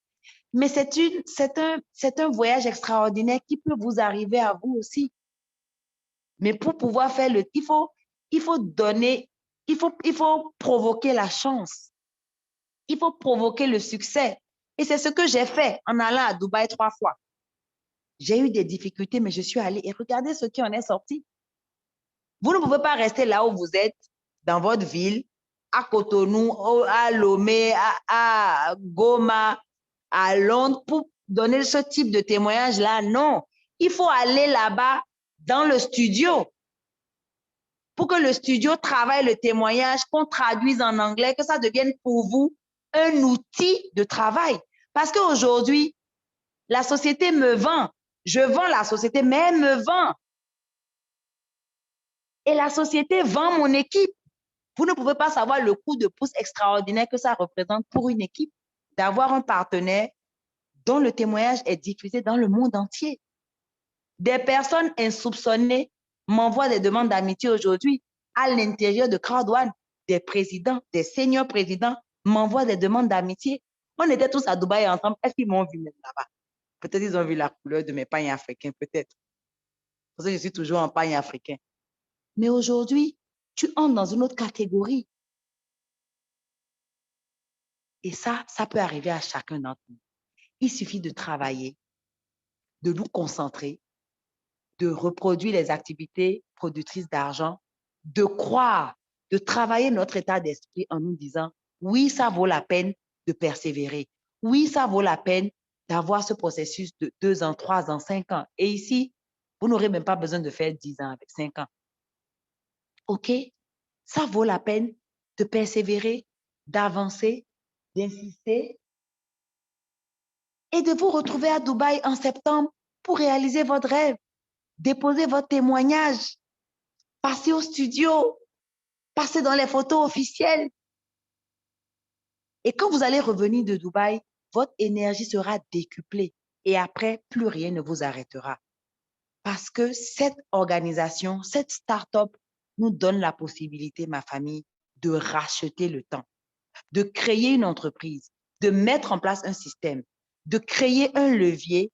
Mais c'est un voyage extraordinaire qui peut vous arriver à vous aussi. Mais pour pouvoir faire il faut donner, il faut provoquer la chance. Il faut provoquer le succès. Et c'est ce que j'ai fait en allant à Dubaï 3 fois. J'ai eu des difficultés, mais je suis allée et regardez ce qui en est sorti. Vous ne pouvez pas rester là où vous êtes, dans votre ville, à Cotonou, à Lomé, à Goma, à Londres, pour donner ce type de témoignage-là. Non, il faut aller là-bas dans le studio. pour que le studio travaille le témoignage, qu'on traduise en anglais, que ça devienne pour vous un outil de travail. Parce qu'aujourd'hui, la société me vend. Je vends la société, mais elle me vend. Et la société vend mon équipe. Vous ne pouvez pas savoir le coup de pouce extraordinaire que ça représente pour une équipe d'avoir un partenaire dont le témoignage est diffusé dans le monde entier. Des personnes insoupçonnées m'envoient des demandes d'amitié aujourd'hui à l'intérieur de Crowd1. Des présidents, des seniors présidents m'envoient des demandes d'amitié. On était tous à Dubaï ensemble. Est-ce qu'ils m'ont vu même là-bas? Peut-être ils ont vu la couleur de mes pagnes africains, peut-être. Parce que je suis toujours en pagne africain. Mais aujourd'hui, tu entres dans une autre catégorie. Et ça peut arriver à chacun d'entre nous. Il suffit de travailler, de nous concentrer, de reproduire les activités productrices d'argent, de croire, de travailler notre état d'esprit en nous disant, oui, ça vaut la peine de persévérer. Oui, ça vaut la peine d'avoir ce processus de 2 ans, 3 ans, 5 ans. Et ici, vous n'aurez même pas besoin de faire 10 ans avec 5 ans. OK? Ça vaut la peine de persévérer, d'avancer, d'insister et de vous retrouver à Dubaï en septembre pour réaliser votre rêve, déposer votre témoignage, passer au studio, passer dans les photos officielles. Et quand vous allez revenir de Dubaï, votre énergie sera décuplée et après, plus rien ne vous arrêtera. Parce que cette organisation, cette start-up nous donne la possibilité, ma famille, de racheter le temps, de créer une entreprise, de mettre en place un système, de créer un levier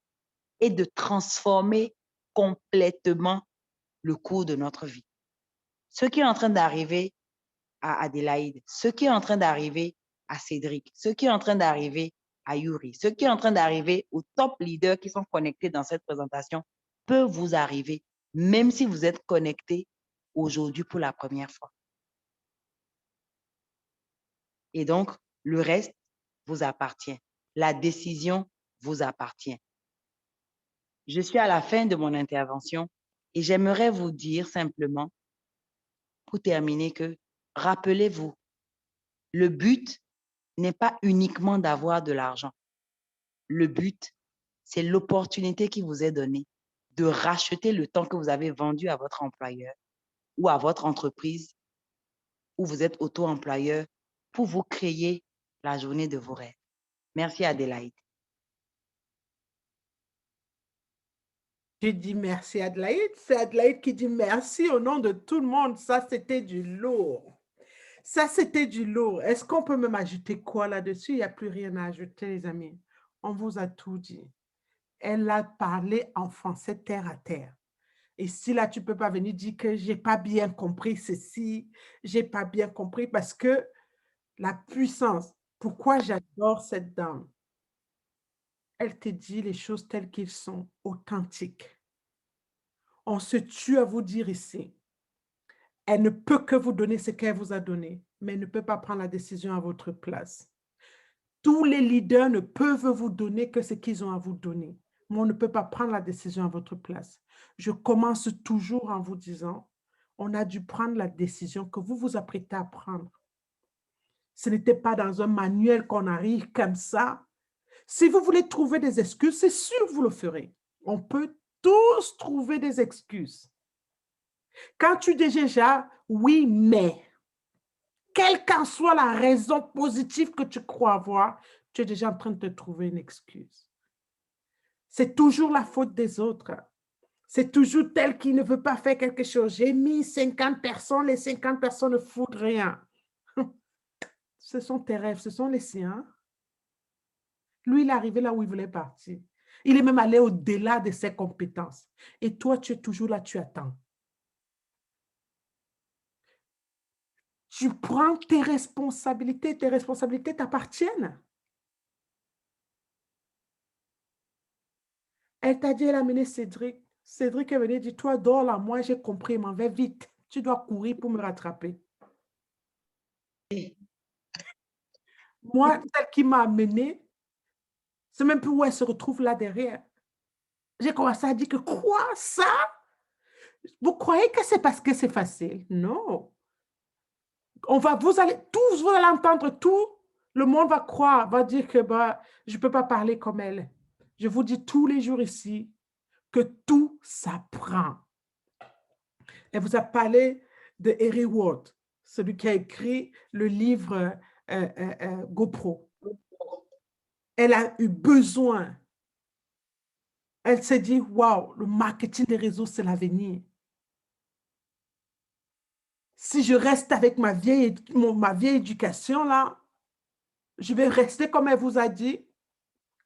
et de transformer complètement le cours de notre vie. Ce qui est en train d'arriver à Adélaïde, ce qui est en train d'arriver à Cédric, ce qui est en train d'arriver à Yuri, ce qui est en train d'arriver aux top leaders qui sont connectés dans cette présentation peut vous arriver, même si vous êtes connecté aujourd'hui pour la première fois. Et donc, le reste vous appartient. La décision vous appartient. Je suis à la fin de mon intervention et j'aimerais vous dire simplement, pour terminer, que rappelez-vous, le but n'est pas uniquement d'avoir de l'argent. Le but, c'est l'opportunité qui vous est donnée de racheter le temps que vous avez vendu à votre employeur ou à votre entreprise où vous êtes auto-employeur pour vous créer la journée de vos rêves. Merci Adélaïde. Je dis merci Adélaïde. C'est Adélaïde qui dit merci au nom de tout le monde. Ça, c'était du lourd. Ça, c'était du lourd. Est-ce qu'on peut même ajouter quoi là-dessus? Il n'y a plus rien à ajouter, les amis. On vous a tout dit. Elle a parlé en français terre à terre. Et si là, tu ne peux pas venir dire que je n'ai pas bien compris ceci, je n'ai pas bien compris parce que la puissance, pourquoi j'adore cette dame? Elle te dit les choses telles qu'elles sont, authentiques. On se tue à vous dire ici. Elle ne peut que vous donner ce qu'elle vous a donné, mais elle ne peut pas prendre la décision à votre place. Tous les leaders ne peuvent vous donner que ce qu'ils ont à vous donner, mais on ne peut pas prendre la décision à votre place. Je commence toujours en vous disant, on a dû prendre la décision que vous vous apprêtez à prendre. Ce n'était pas dans un manuel qu'on arrive comme ça. Si vous voulez trouver des excuses, c'est sûr que vous le ferez. On peut tous trouver des excuses. Quand tu dis déjà, oui, mais, quelle qu'en soit la raison positive que tu crois avoir, tu es déjà en train de te trouver une excuse. C'est toujours la faute des autres. C'est toujours tel qui ne veut pas faire quelque chose. J'ai mis 50 personnes, les 50 personnes ne foutent rien. Ce sont tes rêves, ce sont les siens. Lui, il est arrivé là où il voulait partir. Il est même allé au-delà de ses compétences. Et toi, tu es toujours là, tu attends. Tu prends tes responsabilités t'appartiennent. Elle t'a dit, elle a amené Cédric. Cédric est venu dire, toi, dors là, moi j'ai compris, m'en vais vite. Tu dois courir pour me rattraper. Moi, celle qui m'a amené, c'est même plus où elle se retrouve là derrière. J'ai commencé à dire que quoi, ça? Vous croyez que c'est parce que c'est facile? Non. Vous allez entendre tout. Le monde va croire, va dire que bah, je ne peux pas parler comme elle. Je vous dis tous les jours ici que tout s'apprend. Elle vous a parlé de Harry Ward, celui qui a écrit le livre GoPro. Elle a eu besoin. Elle s'est dit, waouh, le marketing des réseaux, c'est l'avenir. Si je reste avec ma vieille éducation, là, je vais rester comme elle vous a dit.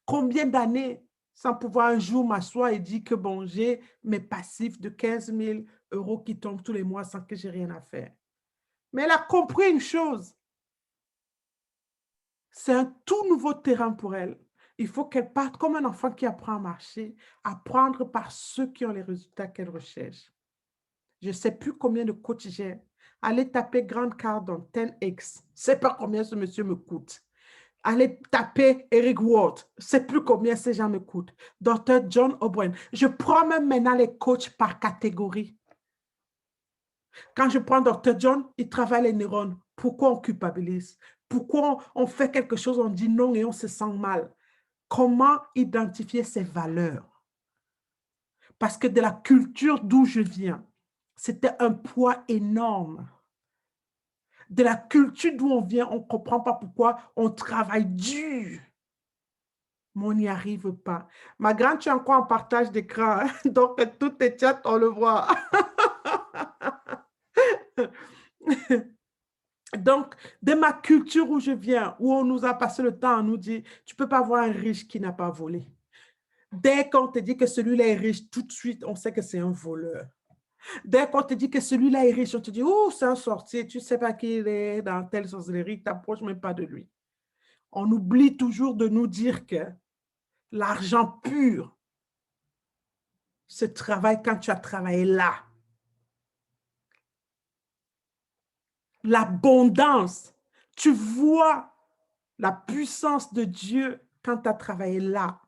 Combien d'années sans pouvoir un jour m'asseoir et dire que bon, j'ai mes passifs de 15 000 € qui tombent tous les mois sans que j'ai rien à faire. Mais elle a compris une chose. C'est un tout nouveau terrain pour elle. Il faut qu'elle parte comme un enfant qui apprend à marcher, apprendre par ceux qui ont les résultats qu'elle recherche. Je ne sais plus combien de coachs j'ai. Allez taper Grant Cardone, 10X. Je ne sais pas combien ce monsieur me coûte. Allez taper Eric Ward. Je ne sais plus combien ces gens me coûtent. Dr. John O'Brien. Je prends même maintenant les coachs par catégorie. Quand je prends Dr. John, il travaille les neurones. Pourquoi on culpabilise? Pourquoi on fait quelque chose, on dit non et on se sent mal? Comment identifier ses valeurs? Parce que de la culture d'où je viens, c'était un poids énorme. De la culture d'où on vient, on ne comprend pas pourquoi on travaille dur. Mais on n'y arrive pas. Ma grande, tu es encore en partage d'écran. Hein? Donc, tout tes chats, on le voit. Donc, de ma culture où je viens, où on nous a passé le temps à nous dire, tu ne peux pas voir un riche qui n'a pas volé. Dès qu'on te dit que celui-là est riche, tout de suite, on sait que c'est un voleur. Dès qu'on te dit que celui-là est riche, on te dit, oh, c'est un sorcier, tu ne sais pas qu'il est dans telle sorcellerie, tu t'approches même pas de lui. On oublie toujours de nous dire que l'argent pur se travaille quand tu as travaillé là. L'abondance, tu vois la puissance de Dieu quand tu as travaillé là.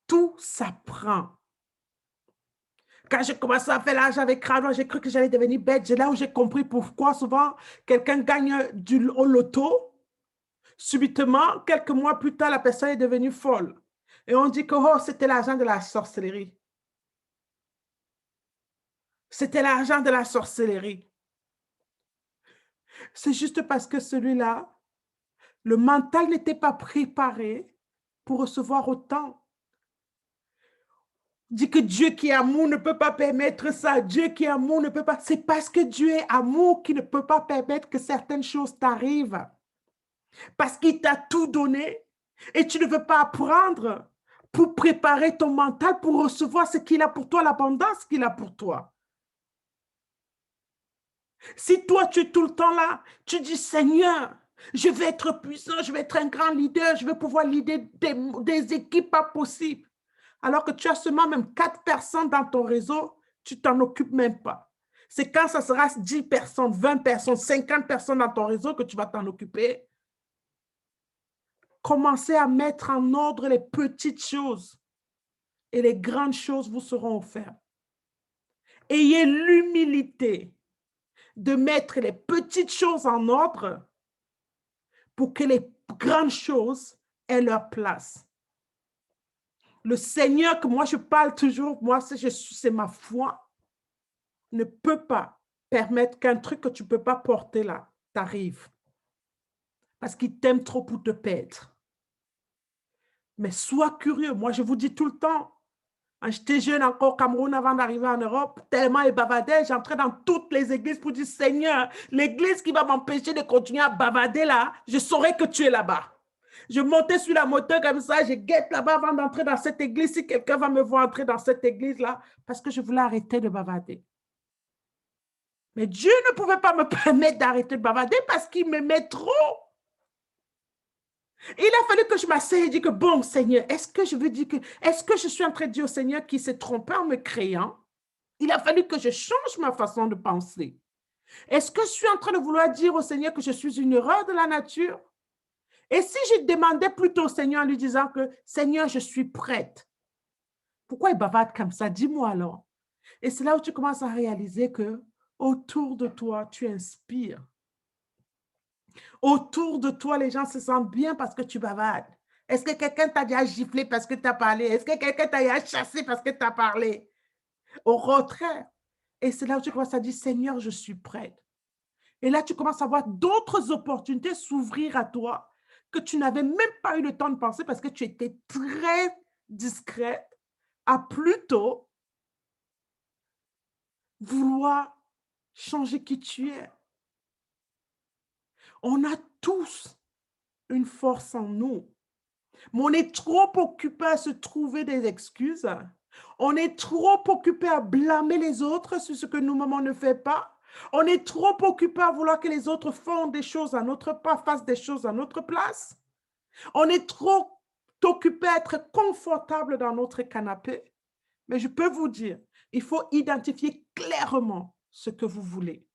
Tout s'apprend. Quand j'ai commencé à faire l'argent avec Crowd, j'ai cru que j'allais devenir bête. C'est là où j'ai compris pourquoi souvent quelqu'un gagne au loto. Subitement, quelques mois plus tard, la personne est devenue folle. Et on dit que oh, c'était l'argent de la sorcellerie. C'était l'argent de la sorcellerie. C'est juste parce que celui-là, le mental n'était pas préparé pour recevoir autant. Dit que Dieu qui est amour ne peut pas permettre ça. Dieu qui est amour ne peut pas. C'est parce que Dieu est amour qu'il ne peut pas permettre que certaines choses t'arrivent. Parce qu'il t'a tout donné et tu ne veux pas apprendre pour préparer ton mental pour recevoir ce qu'il a pour toi, l'abondance qu'il a pour toi. Si toi, tu es tout le temps là, tu dis, Seigneur, je vais être puissant, je vais être un grand leader, je vais pouvoir leader des équipes pas possibles. Alors que tu as seulement même 4 personnes dans ton réseau, tu t'en occupes même pas. C'est quand ça sera 10 personnes, 20 personnes, 50 personnes dans ton réseau que tu vas t'en occuper. Commencez à mettre en ordre les petites choses et les grandes choses vous seront offertes. Ayez l'humilité de mettre les petites choses en ordre pour que les grandes choses aient leur place. Le Seigneur que moi je parle toujours, moi c'est ma foi, ne peut pas permettre qu'un truc que tu ne peux pas porter là t'arrive. Parce qu'il t'aime trop pour te perdre. Mais sois curieux. Moi, je vous dis tout le temps, quand j'étais jeune encore au Cameroun avant d'arriver en Europe, tellement il bavardait, j'entrais dans toutes les églises pour dire, Seigneur, l'église qui va m'empêcher de continuer à bavarder là, je saurais que tu es là-bas. Je montais sur la moto comme ça, je guette là-bas avant d'entrer dans cette église, si quelqu'un va me voir entrer dans cette église-là, parce que je voulais arrêter de bavarder. Mais Dieu ne pouvait pas me permettre d'arrêter de bavarder parce qu'il m'aimait trop. Il a fallu que je m'asseye et dise que bon, Seigneur, est-ce que je suis en train de dire au Seigneur qui s'est trompé en me créant? Il a fallu que je change ma façon de penser. Est-ce que je suis en train de vouloir dire au Seigneur que je suis une erreur de la nature? Et si je demandais plutôt au Seigneur en lui disant que Seigneur, je suis prête Pourquoi il bavarde comme ça? Dis-moi alors. Et c'est là où tu commences à réaliser que autour de toi, tu inspires. Autour de toi, les gens se sentent bien parce que tu bavardes. Est-ce que quelqu'un t'a déjà giflé parce que tu as parlé? Est-ce que quelqu'un t'a déjà chassé parce que tu as parlé? Au contraire. Et c'est là où tu commences à dire, Seigneur, je suis prête. Et là, tu commences à voir d'autres opportunités s'ouvrir à toi que tu n'avais même pas eu le temps de penser parce que tu étais très discrète à plutôt vouloir changer qui tu es. On a tous une force en nous, mais on est trop occupé à se trouver des excuses. On est trop occupé à blâmer les autres sur ce que nous-mêmes on ne fait pas. On est trop occupé à vouloir que les autres font des choses à notre pas, fassent des choses à notre place. On est trop occupé à être confortable dans notre canapé. Mais je peux vous dire, il faut identifier clairement ce que vous voulez.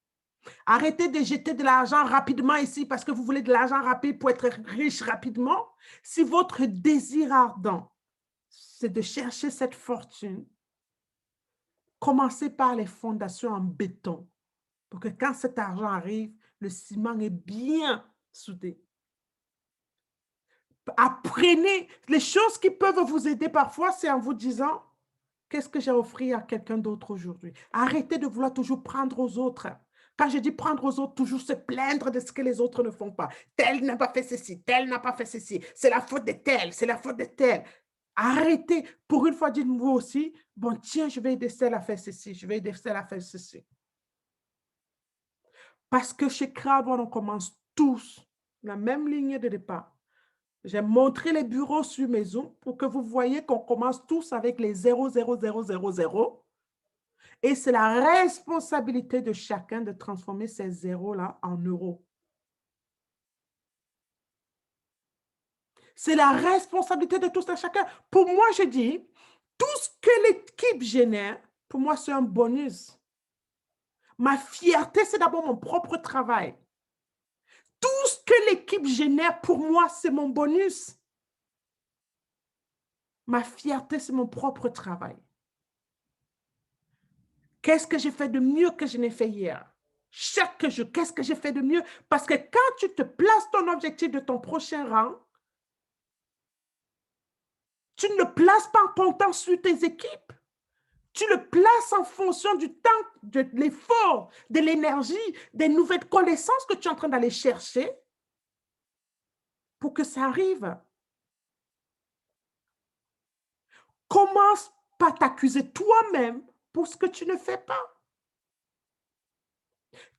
Arrêtez de jeter de l'argent rapidement ici parce que vous voulez de l'argent rapide pour être riche rapidement. Si votre désir ardent, c'est de chercher cette fortune, commencez par les fondations en béton pour que quand cet argent arrive, le ciment est bien soudé. Apprenez les choses qui peuvent vous aider parfois, c'est en vous disant, qu'est-ce que j'ai offert à quelqu'un d'autre aujourd'hui? Arrêtez de vouloir toujours prendre aux autres. Quand je dis prendre aux autres, toujours se plaindre de ce que les autres ne font pas. Tel n'a pas fait ceci, tel n'a pas fait ceci. C'est la faute de tel, c'est la faute de tel. Arrêtez. Pour une fois, dites-vous aussi, bon, tiens, je vais aider celle à faire ceci, je vais aider celle à faire ceci. Parce que chez Crowd1, on commence tous la même ligne de départ. J'ai montré les bureaux sur mes Zooms pour que vous voyez qu'on commence tous avec les 0,0000. Et c'est la responsabilité de chacun de transformer ces zéros-là en euros. C'est la responsabilité de tous et chacun. Pour moi, je dis, tout ce que l'équipe génère, pour moi, c'est un bonus. Ma fierté, c'est d'abord mon propre travail. Tout ce que l'équipe génère, pour moi, c'est mon bonus. Ma fierté, c'est mon propre travail. Qu'est-ce que j'ai fait de mieux que je n'ai fait hier? Chaque jour, qu'est-ce que j'ai fait de mieux? Parce que quand tu te places ton objectif de ton prochain rang, tu ne le places pas en comptant sur tes équipes. Tu le places en fonction du temps, de l'effort, de l'énergie, des nouvelles connaissances que tu es en train d'aller chercher pour que ça arrive. Commence par t'accuser toi-même pour ce que tu ne fais pas.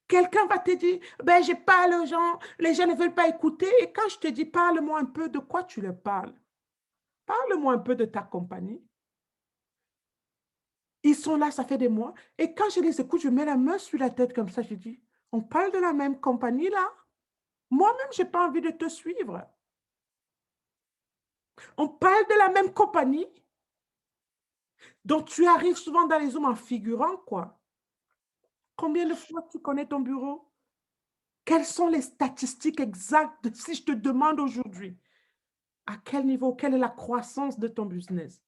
Quelqu'un va te dire, ben, je parle aux gens, les gens ne veulent pas écouter. Et quand je te dis, parle-moi un peu de quoi tu leur parles. Parle-moi un peu de ta compagnie. Ils sont là, ça fait des mois. Et quand je les écoute, je mets la main sur la tête comme ça, je dis, on parle de la même compagnie là? Moi-même, je n'ai pas envie de te suivre. On parle de la même compagnie. Donc, tu arrives souvent dans les Zooms en figurant, quoi. Combien de fois tu connais ton bureau? Quelles sont les statistiques exactes si je te demande aujourd'hui à quel niveau, quelle est la croissance de ton business?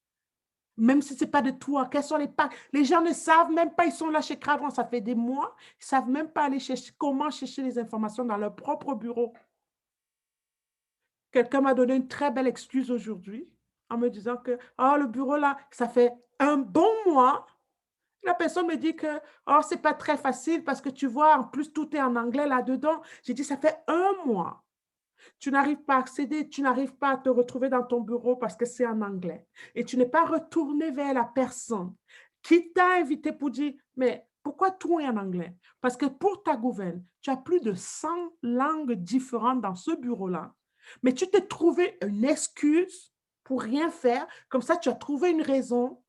Même si ce n'est pas de toi, quels sont les packs? Les gens ne savent même pas, ils sont là chez Crowd1, ça fait des mois, ils ne savent même pas aller chercher, comment chercher les informations dans leur propre bureau. Quelqu'un m'a donné une très belle excuse aujourd'hui en me disant que oh, le bureau là, ça fait un bon mois. La personne me dit que oh, ce n'est pas très facile parce que tu vois, en plus, tout est en anglais là-dedans. J'ai dit, ça fait un mois. Tu n'arrives pas à accéder, tu n'arrives pas à te retrouver dans ton bureau parce que c'est en anglais. Et tu n'es pas retourné vers la personne qui t'a invité pour dire, mais pourquoi tout est en anglais? Parce que pour ta gouverne, tu as plus de 100 langues différentes dans ce bureau-là. Mais tu t'es trouvé une excuse pour rien faire. Comme ça, tu as trouvé une raison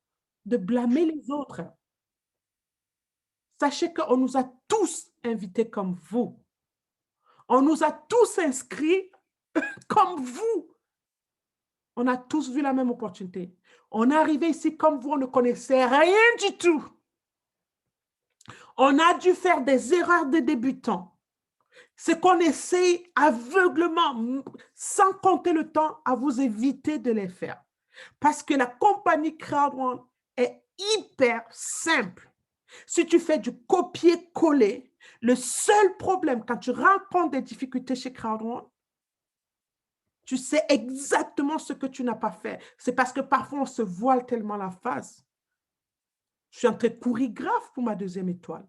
de blâmer les autres. Sachez qu'on nous a tous invités comme vous. On nous a tous inscrits comme vous. On a tous vu la même opportunité. On est arrivé ici comme vous, on ne connaissait rien du tout. On a dû faire des erreurs de débutants. C'est qu'on essaye aveuglement, sans compter le temps, à vous éviter de les faire. Parce que la compagnie Crowd1 est hyper simple. Si tu fais du copier-coller, le seul problème quand tu rencontres des difficultés chez CrowdOne, tu sais exactement ce que tu n'as pas fait. C'est parce que parfois, on se voile tellement la face. Je suis en train de courir grave pour ma deuxième étoile.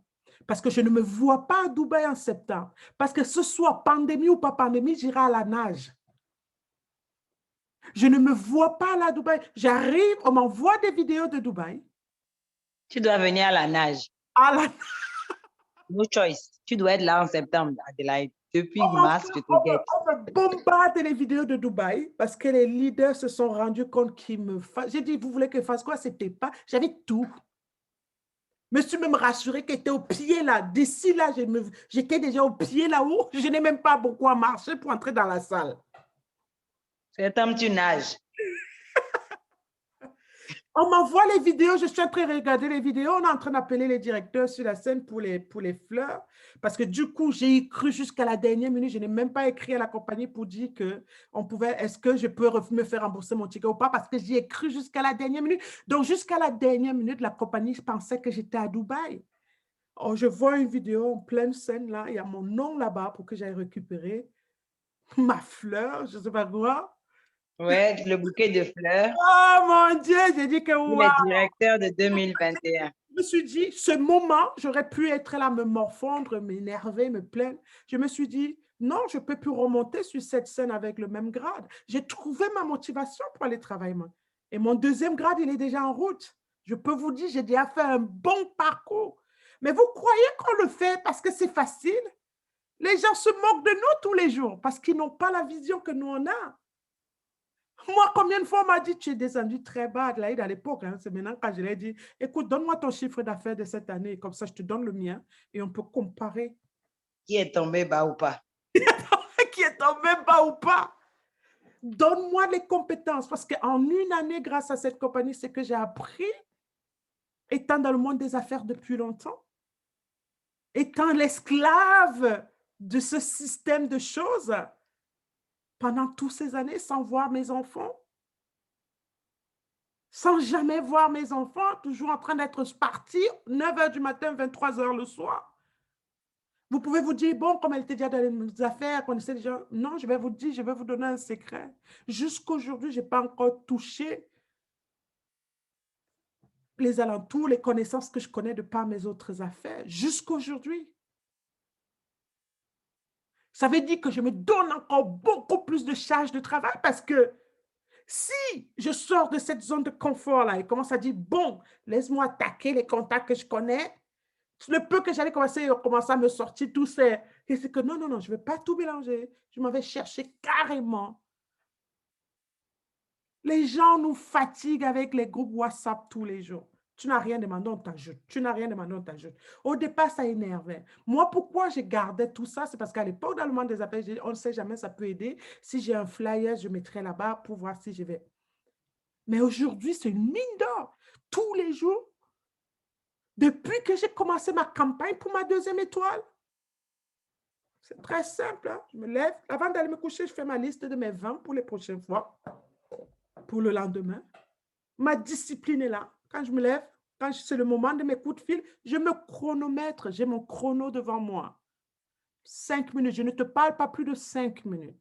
Parce que je ne me vois pas à Dubaï en septembre. Parce que ce soit pandémie ou pas pandémie, j'irai à la nage. Je ne me vois pas là à Dubaï. J'arrive, on m'envoie des vidéos de Dubaï. Tu dois venir à la nage. À la... No choice. Tu dois être là en septembre, Adelaide. Depuis On mars, je te guette. me bombarde les vidéos de Dubaï parce que les leaders se sont rendus compte qu'ils me fassent. J'ai dit, vous voulez que je fasse quoi? C'était pas. J'avais tout. Je me suis même rassurée qu'elle était au pied là. D'ici là, j'étais déjà au pied là-haut. Je n'ai même pas beaucoup à marcher pour entrer dans la salle. Septembre, tu nages. On m'envoie les vidéos, je suis en train de regarder les vidéos, on est en train d'appeler les directeurs sur la scène pour les fleurs, parce que du coup, j'ai cru jusqu'à la dernière minute, je n'ai même pas écrit à la compagnie pour dire est-ce que je peux me faire rembourser mon ticket ou pas, parce que j'y ai cru jusqu'à la dernière minute. Donc, jusqu'à la dernière minute, la compagnie pensait que j'étais à Dubaï. Oh, je vois une vidéo en pleine scène, là, il y a mon nom là-bas pour que j'aille récupérer ma fleur, je ne sais pas quoi. Ouais, le bouquet de fleurs. Oh mon Dieu, j'ai dit que Pour waouh! les directeurs de 2021. Je me suis dit, ce moment, j'aurais pu être là, me morfondre, m'énerver, me plaindre. Je me suis dit, non, je ne peux plus remonter sur cette scène avec le même grade. J'ai trouvé ma motivation pour aller travailler. Et mon deuxième grade, il est déjà en route. Je peux vous dire, j'ai déjà fait un bon parcours. Mais vous croyez qu'on le fait parce que c'est facile? Les gens se moquent de nous tous les jours parce qu'ils n'ont pas la vision que nous, on a. Moi, combien de fois on m'a dit, tu es descendu très bas, Adelaide, à l'époque, hein, c'est maintenant quand je l'ai dit, écoute, donne-moi ton chiffre d'affaires de cette année, comme ça je te donne le mien et on peut comparer. Qui est tombé bas ou pas? Qui est tombé bas ou pas? Donne-moi les compétences, parce qu'en une année, grâce à cette compagnie, c'est que j'ai appris, étant dans le monde des affaires depuis longtemps, étant l'esclave de ce système de choses pendant toutes ces années sans voir mes enfants. Sans jamais voir mes enfants, toujours en train d'être partis, 9 h du matin, 23 h le soir. Vous pouvez vous dire, bon, comme elle était déjà dans les affaires, connaissait déjà. Non, je vais vous dire, je vais vous donner un secret. Jusqu'aujourd'hui, je n'ai pas encore touché les alentours, les connaissances que je connais de par mes autres affaires. Jusqu'aujourd'hui. Ça veut dire que je me donne encore beaucoup plus de charges de travail parce que si je sors de cette zone de confort-là et commence à dire, bon, laisse-moi attaquer les contacts que je connais, le peu que j'allais commencer à me sortir tout ça. Et c'est que non, non, non, je ne vais pas tout mélanger. Je m'en vais chercher carrément. Les gens nous fatiguent avec les groupes WhatsApp tous les jours. Tu n'as rien demandé, on t'ajoute. Tu n'as rien demandé, on t'ajoute. Au départ, ça énervait. Moi, pourquoi je gardais tout ça? C'est parce qu'à l'époque, dans le monde des appels, on ne sait jamais, ça peut aider. Si j'ai un flyer, je mettrai là-bas pour voir si je vais. Mais aujourd'hui, c'est une mine d'or. Tous les jours, depuis que j'ai commencé ma campagne pour ma deuxième étoile, c'est très simple. Hein? Je me lève. Avant d'aller me coucher, je fais ma liste de mes 20 pour les prochaines fois, pour le lendemain. Ma discipline est là. Quand je me lève, quand c'est le moment de mes coups de fil, je me chronomètre. J'ai mon chrono devant moi. 5 minutes. Je ne te parle pas plus de 5 minutes.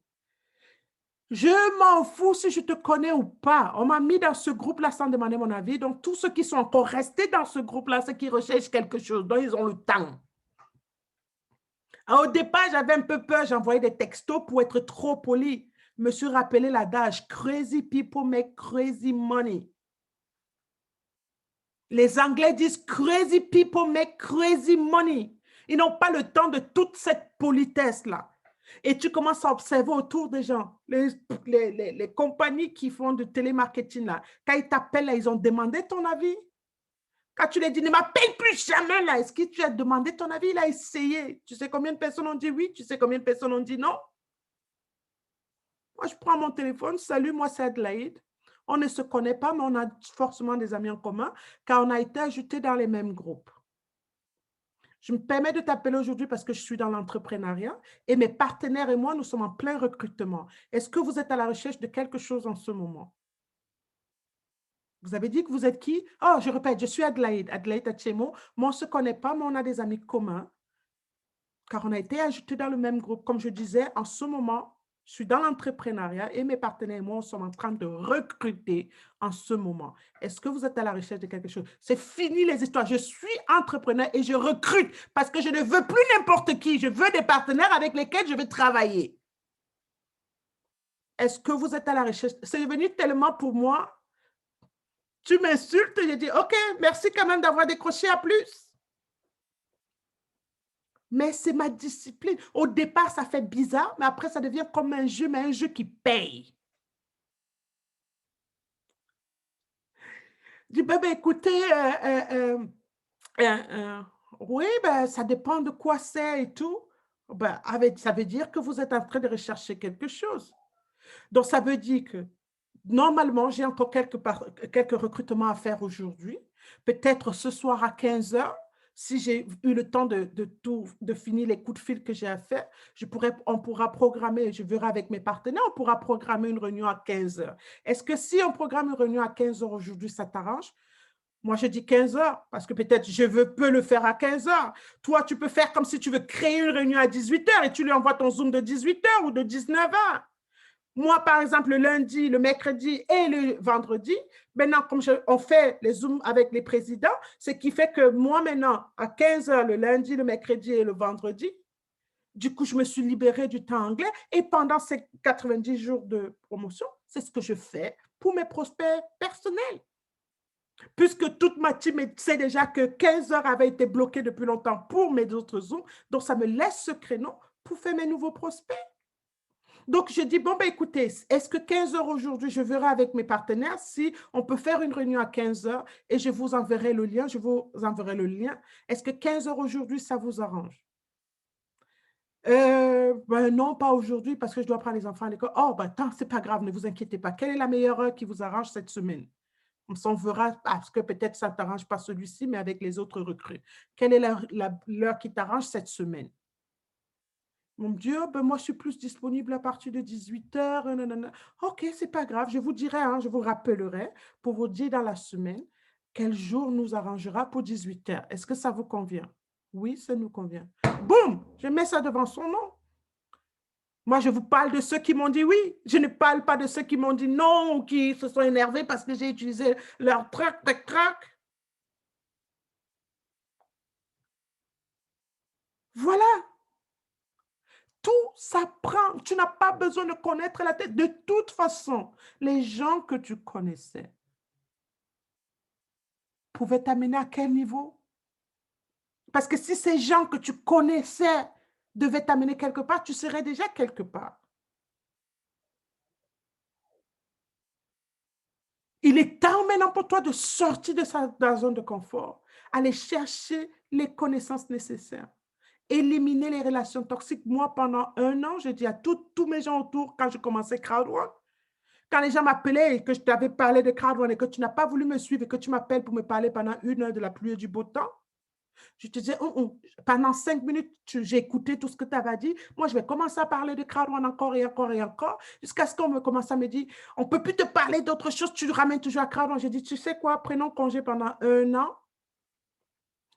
Je m'en fous si je te connais ou pas. On m'a mis dans ce groupe-là sans demander mon avis. Donc, tous ceux qui sont encore restés dans ce groupe-là, c'est qu'ils recherchent quelque chose. Donc, ils ont le temps. Au départ, j'avais un peu peur. J'envoyais des textos pour être trop poli. Je me suis rappelé l'adage, crazy people make crazy money. Les Anglais disent crazy people make crazy money. Ils n'ont pas le temps de toute cette politesse-là. Et tu commences à observer autour des gens, les compagnies qui font du télémarketing, là, quand ils t'appellent, ils ont demandé ton avis. Quand tu les dis, ne m'appelle plus jamais, là, est-ce que tu as demandé ton avis? Il a essayé. Tu sais combien de personnes ont dit oui? Tu sais combien de personnes ont dit non? Moi, je prends mon téléphone. Salut, moi, c'est Adelaide. On ne se connaît pas, mais on a forcément des amis en commun, car on a été ajoutés dans les mêmes groupes. Je me permets de t'appeler aujourd'hui parce que je suis dans l'entrepreneuriat et mes partenaires et moi, nous sommes en plein recrutement. Est-ce que vous êtes à la recherche de quelque chose en ce moment? Vous avez dit que vous êtes qui? Oh, je répète, je suis Adelaide, Adelaide Achemo. Moi, on ne se connaît pas, mais on a des amis communs, car on a été ajoutés dans le même groupe. Comme je disais, en ce moment, je suis dans l'entrepreneuriat et mes partenaires et moi, on sommes en train de recruter en ce moment. Est-ce que vous êtes à la recherche de quelque chose? C'est fini les histoires. Je suis entrepreneur et je recrute parce que je ne veux plus n'importe qui. Je veux des partenaires avec lesquels je veux travailler. Est-ce que vous êtes à la recherche? C'est devenu tellement pour moi. Tu m'insultes, je dis, OK, merci quand même d'avoir décroché à plus. Mais c'est ma discipline. Au départ, ça fait bizarre, mais après, ça devient comme un jeu, mais un jeu qui paye. Je dis, ben, écoutez, oui, ben, ça dépend de quoi c'est et tout. Ben, ça veut dire que vous êtes en train de rechercher quelque chose. Donc, ça veut dire que normalement, j'ai encore quelques recrutements à faire aujourd'hui. Peut-être ce soir à 15 heures, si j'ai eu le temps de finir les coups de fil que j'ai à faire, on pourra programmer, je verrai avec mes partenaires, on pourra programmer une réunion à 15 heures. Est-ce que si on programme une réunion à 15 heures aujourd'hui, ça t'arrange? Moi, je dis 15 heures parce que peut-être peux le faire à 15 heures. Toi, tu peux faire comme si tu veux créer une réunion à 18 heures et tu lui envoies ton Zoom de 18 heures ou de 19 heures. Moi, par exemple, le lundi, le mercredi et le vendredi, maintenant, comme on fait les Zooms avec les présidents, ce qui fait que moi, maintenant, à 15 heures le lundi, le mercredi et le vendredi, du coup, je me suis libérée du temps anglais et pendant ces 90 jours de promotion, c'est ce que je fais pour mes prospects personnels. Puisque toute ma team sait déjà que 15 heures avait été bloquée depuis longtemps pour mes autres Zooms, donc ça me laisse ce créneau pour faire mes nouveaux prospects. Donc, je dis, bon, ben, écoutez, est-ce que 15 heures aujourd'hui, je verrai avec mes partenaires si on peut faire une réunion à 15 heures et je vous enverrai le lien, Est-ce que 15 heures aujourd'hui, ça vous arrange? Ben non, pas aujourd'hui parce que je dois prendre les enfants à l'école. Oh, ben attends, c'est pas grave, ne vous inquiétez pas. Quelle est la meilleure heure qui vous arrange cette semaine? On s'en verra parce que peut-être ça ne t'arrange pas celui-ci, mais avec les autres recrues. Quelle est l'heure qui t'arrange cette semaine? Mon Dieu, ben moi, je suis plus disponible à partir de 18 heures. OK, c'est pas grave. Je vous dirai, hein, je vous rappellerai pour vous dire dans la semaine quel jour nous arrangera pour 18 heures. Est-ce que ça vous convient? Oui, ça nous convient. Boum! Je mets ça devant son nom. Moi, je vous parle de ceux qui m'ont dit oui. Je ne parle pas de ceux qui m'ont dit non ou qui se sont énervés parce que j'ai utilisé leur trac, trac, trac. Voilà. Tout s'apprend. Tu n'as pas besoin de connaître la tête. De toute façon, les gens que tu connaissais pouvaient t'amener à quel niveau? Parce que si ces gens que tu connaissais devaient t'amener quelque part, tu serais déjà quelque part. Il est temps maintenant pour toi de sortir de ta zone de confort, aller chercher les connaissances nécessaires, éliminer les relations toxiques. Moi, pendant 1 an, je dis à tous mes gens autour, quand je commençais CrowdOne, quand les gens m'appelaient et que je t'avais parlé de CrowdOne et que tu n'as pas voulu me suivre et que tu m'appelles pour me parler pendant 1 heure de la pluie et du beau temps, je te disais, pendant 5 minutes, j'ai écouté tout ce que tu avais dit. Moi, je vais commencer à parler de CrowdOne encore et encore et encore, jusqu'à ce qu'on me commence à me dire, on ne peut plus te parler d'autre chose, tu ramènes toujours à CrowdOne. J'ai dit, tu sais quoi, prenons congé pendant 1 an.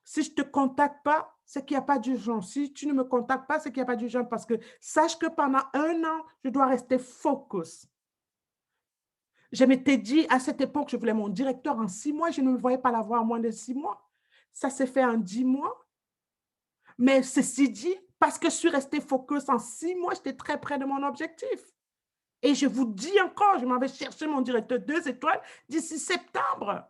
Si je ne te contacte pas, c'est qu'il n'y a pas d'urgence. Si tu ne me contactes pas, c'est qu'il n'y a pas d'urgence parce que sache que pendant 1 an, je dois rester focus. Je m'étais dit, à cette époque, je voulais mon directeur en 6 mois. Je ne me voyais pas l'avoir en moins de 6 mois. Ça s'est fait en 10 mois. Mais ceci dit, parce que je suis restée focus en 6 mois, j'étais très près de mon objectif. Et je vous dis encore, je m'en vais chercher mon directeur 2 étoiles d'ici septembre.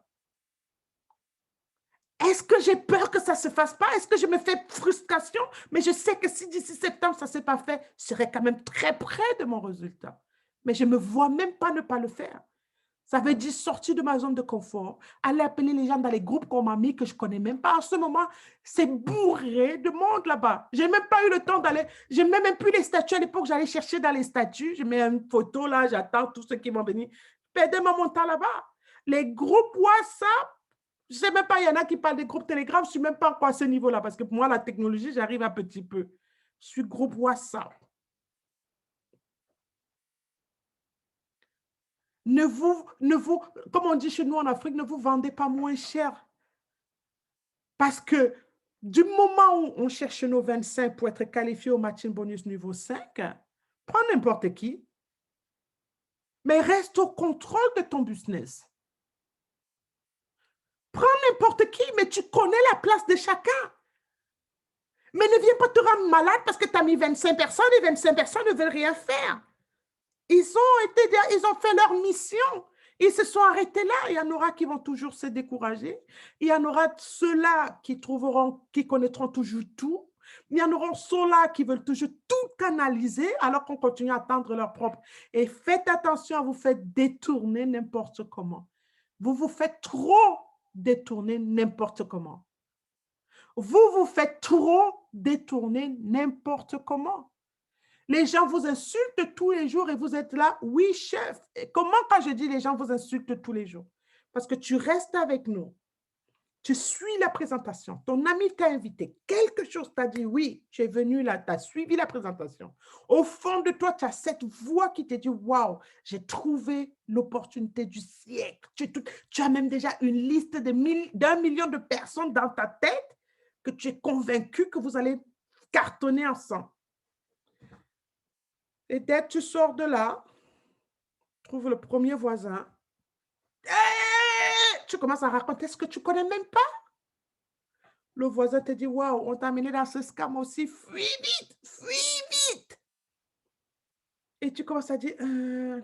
Est-ce que j'ai peur que ça ne se fasse pas? Est-ce que je me fais frustration? Mais je sais que si d'ici septembre, ça ne s'est pas fait, je serai quand même très près de mon résultat. Mais je ne me vois même pas ne pas le faire. Ça veut dire sortir de ma zone de confort, aller appeler les gens dans les groupes qu'on m'a mis que je ne connais même pas. En ce moment, c'est bourré de monde là-bas. Je n'ai même pas eu le temps d'aller. Je n'ai même plus les statuts. À l'époque, j'allais chercher dans les statuts. Je mets une photo là, j'attends tous ceux qui vont venir. Je perdais mon temps là-bas. Les groupes WhatsApp, je ne sais même pas, il y en a qui parlent des groupes Telegram. Je ne suis même pas encore à ce niveau-là parce que pour moi, la technologie, j'arrive un petit peu. Je suis groupe WhatsApp. Comme on dit chez nous en Afrique, ne vous vendez pas moins cher. Parce que du moment où on cherche nos 25 pour être qualifié au matching bonus niveau 5, prends n'importe qui, mais reste au contrôle de ton business. Prends n'importe qui, mais tu connais la place de chacun. Mais ne viens pas te rendre malade parce que tu as mis 25 personnes et 25 personnes ne veulent rien faire. Ils ont fait leur mission. Ils se sont arrêtés là. Il y en aura qui vont toujours se décourager. Il y en aura ceux-là qui connaîtront toujours tout. Il y en aura ceux-là qui veulent toujours tout canaliser alors qu'on continue à attendre leur propre. Et faites attention à vous faire détourner n'importe comment. Vous vous faites trop détourner n'importe comment. Vous vous faites trop détourner n'importe comment. Les gens vous insultent tous les jours et vous êtes là, oui, chef. Et comment quand je dis les gens vous insultent tous les jours? Parce que tu restes avec nous. Tu suis la présentation. Ton ami t'a invité. Quelque chose t'a dit, oui, tu es venu là, tu as suivi la présentation. Au fond de toi, tu as cette voix qui te dit, waouh, j'ai trouvé l'opportunité du siècle. Tu as même déjà une liste d'1 million de personnes dans ta tête que tu es convaincu que vous allez cartonner ensemble. Et dès que tu sors de là, trouve le premier voisin, tu commences à raconter ce que tu ne connais même pas. Le voisin te dit, waouh, on t'a amené dans ce scam aussi, fuis vite, fuis vite. Et tu commences à dire,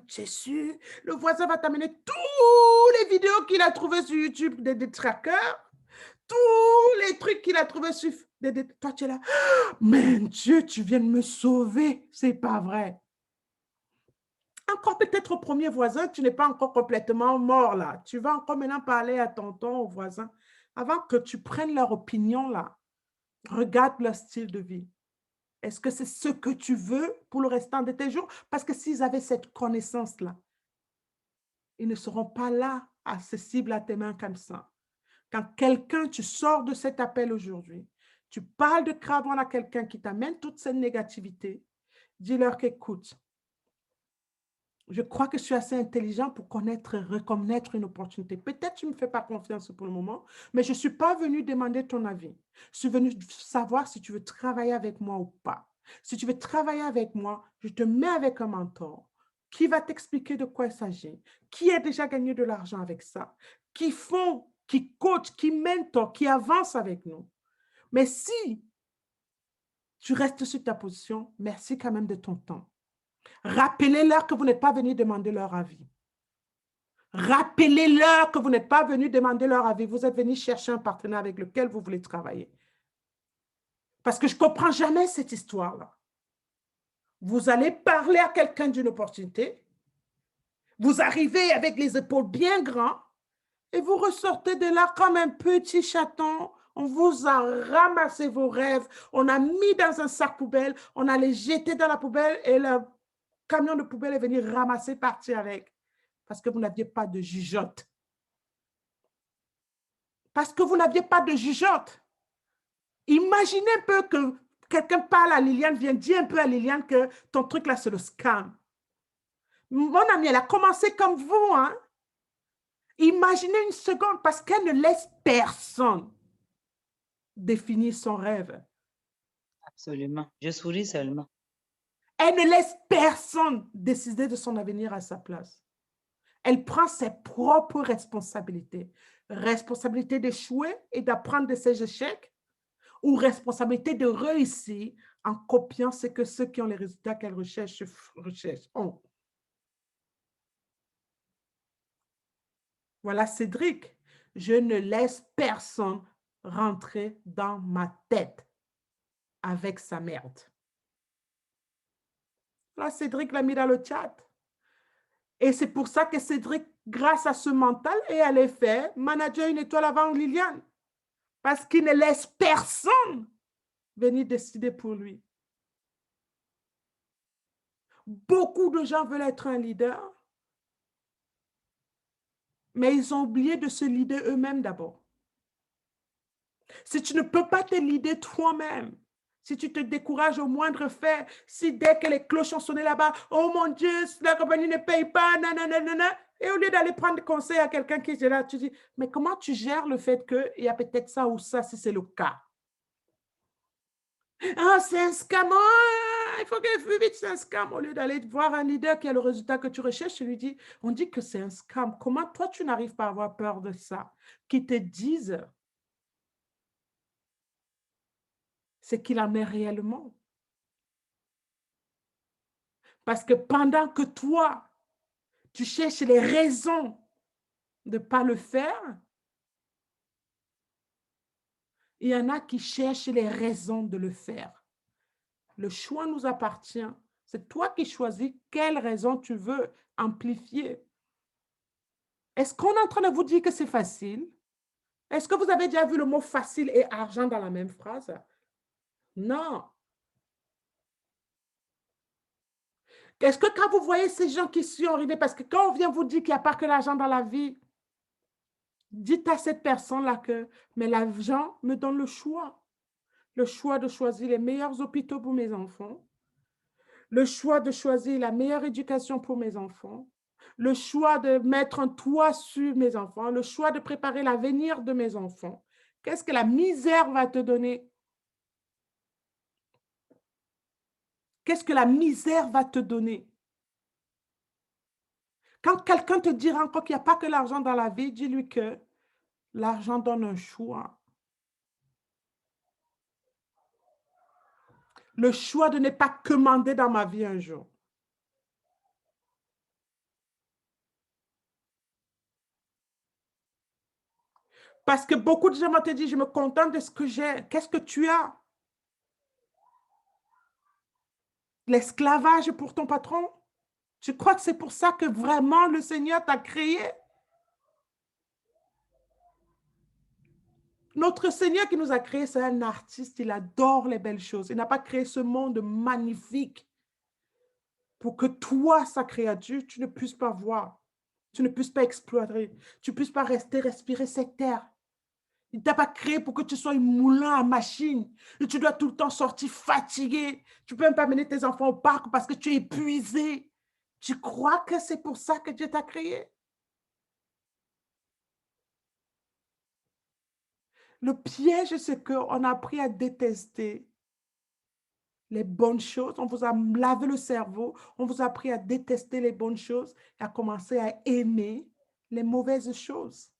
j'ai su, le voisin va t'amener toutes les vidéos qu'il a trouvées sur YouTube des trackers, tous les trucs qu'il a trouvés sur... Toi, tu es là, mais Dieu, tu viens de me sauver, c'est pas vrai. Encore peut-être au premier voisin, tu n'es pas encore complètement mort là. Tu vas encore maintenant parler à tonton, au voisin. Avant que tu prennes leur opinion là, regarde leur style de vie. Est-ce que c'est ce que tu veux pour le restant de tes jours? Parce que s'ils avaient cette connaissance-là, ils ne seront pas là, accessibles à tes mains comme ça. Quand quelqu'un, tu sors de cet appel aujourd'hui, tu parles de Crowd1 à quelqu'un qui t'amène toute cette négativité, dis-leur qu'écoute, je crois que je suis assez intelligent pour reconnaître une opportunité. Peut-être que tu ne me fais pas confiance pour le moment, mais je ne suis pas venu demander ton avis. Je suis venu savoir si tu veux travailler avec moi ou pas. Si tu veux travailler avec moi, je te mets avec un mentor qui va t'expliquer de quoi il s'agit, qui a déjà gagné de l'argent avec ça, qui coach, qui mentor, qui avance avec nous. Mais si tu restes sur ta position, merci quand même de ton temps. Rappelez-leur que vous n'êtes pas venu demander leur avis. Rappelez-leur que vous n'êtes pas venu demander leur avis. Vous êtes venu chercher un partenaire avec lequel vous voulez travailler. Parce que je ne comprends jamais cette histoire-là. Vous allez parler à quelqu'un d'une opportunité. Vous arrivez avec les épaules bien grandes et vous ressortez de là comme un petit chaton. On vous a ramassé vos rêves. On a mis dans un sac poubelle. On a les jetés dans la poubelle et le camion de poubelle est venu ramasser, partir avec. Parce que vous n'aviez pas de jugeote. Parce que vous n'aviez pas de jugeote. Imaginez un peu que quelqu'un parle à Liliane, vient dire un peu à Liliane que ton truc là, c'est le scam. Mon amie, elle a commencé comme vous, hein? Imaginez une seconde parce qu'elle ne laisse personne définir son rêve. Absolument. Je souris seulement. Elle ne laisse personne décider de son avenir à sa place. Elle prend ses propres responsabilités. Responsabilité d'échouer et d'apprendre de ses échecs ou responsabilité de réussir en copiant ce que ceux qui ont les résultats qu'elle recherche ont. Voilà Cédric. Je ne laisse personne rentrer dans ma tête avec sa merde. Là, Cédric l'a mis dans le chat. Et c'est pour ça que Cédric, grâce à ce mental et à l'effet, manager une étoile avant Liliane. Parce qu'il ne laisse personne venir décider pour lui. Beaucoup de gens veulent être un leader, mais ils ont oublié de se leader eux-mêmes d'abord. Si tu ne peux pas te leader toi-même, si tu te décourages au moindre fait, si dès que les cloches ont sonné là-bas, oh mon Dieu, la compagnie ne paye pas, nanana, Et au lieu d'aller prendre conseil à quelqu'un qui est là, tu dis, mais comment tu gères le fait qu'il y a peut-être ça ou ça, si c'est le cas? Ah, c'est un scam. Ah, il faut que plus vite, c'est un scam. Au lieu d'aller voir un leader qui a le résultat que tu recherches, tu lui dis, on dit que c'est un scam. Comment toi, tu n'arrives pas à avoir peur de ça? Qu'ils te disent ce qu'il en est réellement. Parce que pendant que toi, tu cherches les raisons de ne pas le faire, il y en a qui cherchent les raisons de le faire. Le choix nous appartient. C'est toi qui choisis quelle raison tu veux amplifier. Est-ce qu'on est en train de vous dire que c'est facile? Est-ce que vous avez déjà vu le mot facile et argent dans la même phrase? Non. Est-ce que quand vous voyez ces gens qui sont arrivés, parce que quand on vient vous dire qu'il n'y a pas que l'argent dans la vie, dites à cette personne-là que, mais l'argent me donne le choix. Le choix de choisir les meilleurs hôpitaux pour mes enfants, le choix de choisir la meilleure éducation pour mes enfants, le choix de mettre un toit sur mes enfants, le choix de préparer l'avenir de mes enfants. Qu'est-ce que la misère va te donner? Qu'est-ce que la misère va te donner? Quand quelqu'un te dira encore qu'il n'y a pas que l'argent dans la vie, dis-lui que l'argent donne un choix. Le choix de ne pas commander dans ma vie un jour. Parce que beaucoup de gens m'ont dit, je me contente de ce que j'ai. Qu'est-ce que tu as? L'esclavage pour ton patron? Tu crois que c'est pour ça que vraiment le Seigneur t'a créé? Notre Seigneur qui nous a créés, c'est un artiste. Il adore les belles choses. Il n'a pas créé ce monde magnifique pour que toi, sa créature, tu ne puisses pas voir. Tu ne puisses pas explorer. Tu ne puisses pas rester, respirer cette terre. Il ne t'a pas créé pour que tu sois un moulin à machine. Et tu dois tout le temps sortir fatigué. Tu ne peux même pas mener tes enfants au parc parce que tu es épuisé. Tu crois que c'est pour ça que Dieu t'a créé? Le piège, c'est qu'on a appris à détester les bonnes choses. On vous a lavé le cerveau. On vous a appris à détester les bonnes choses et à commencer à aimer les mauvaises choses.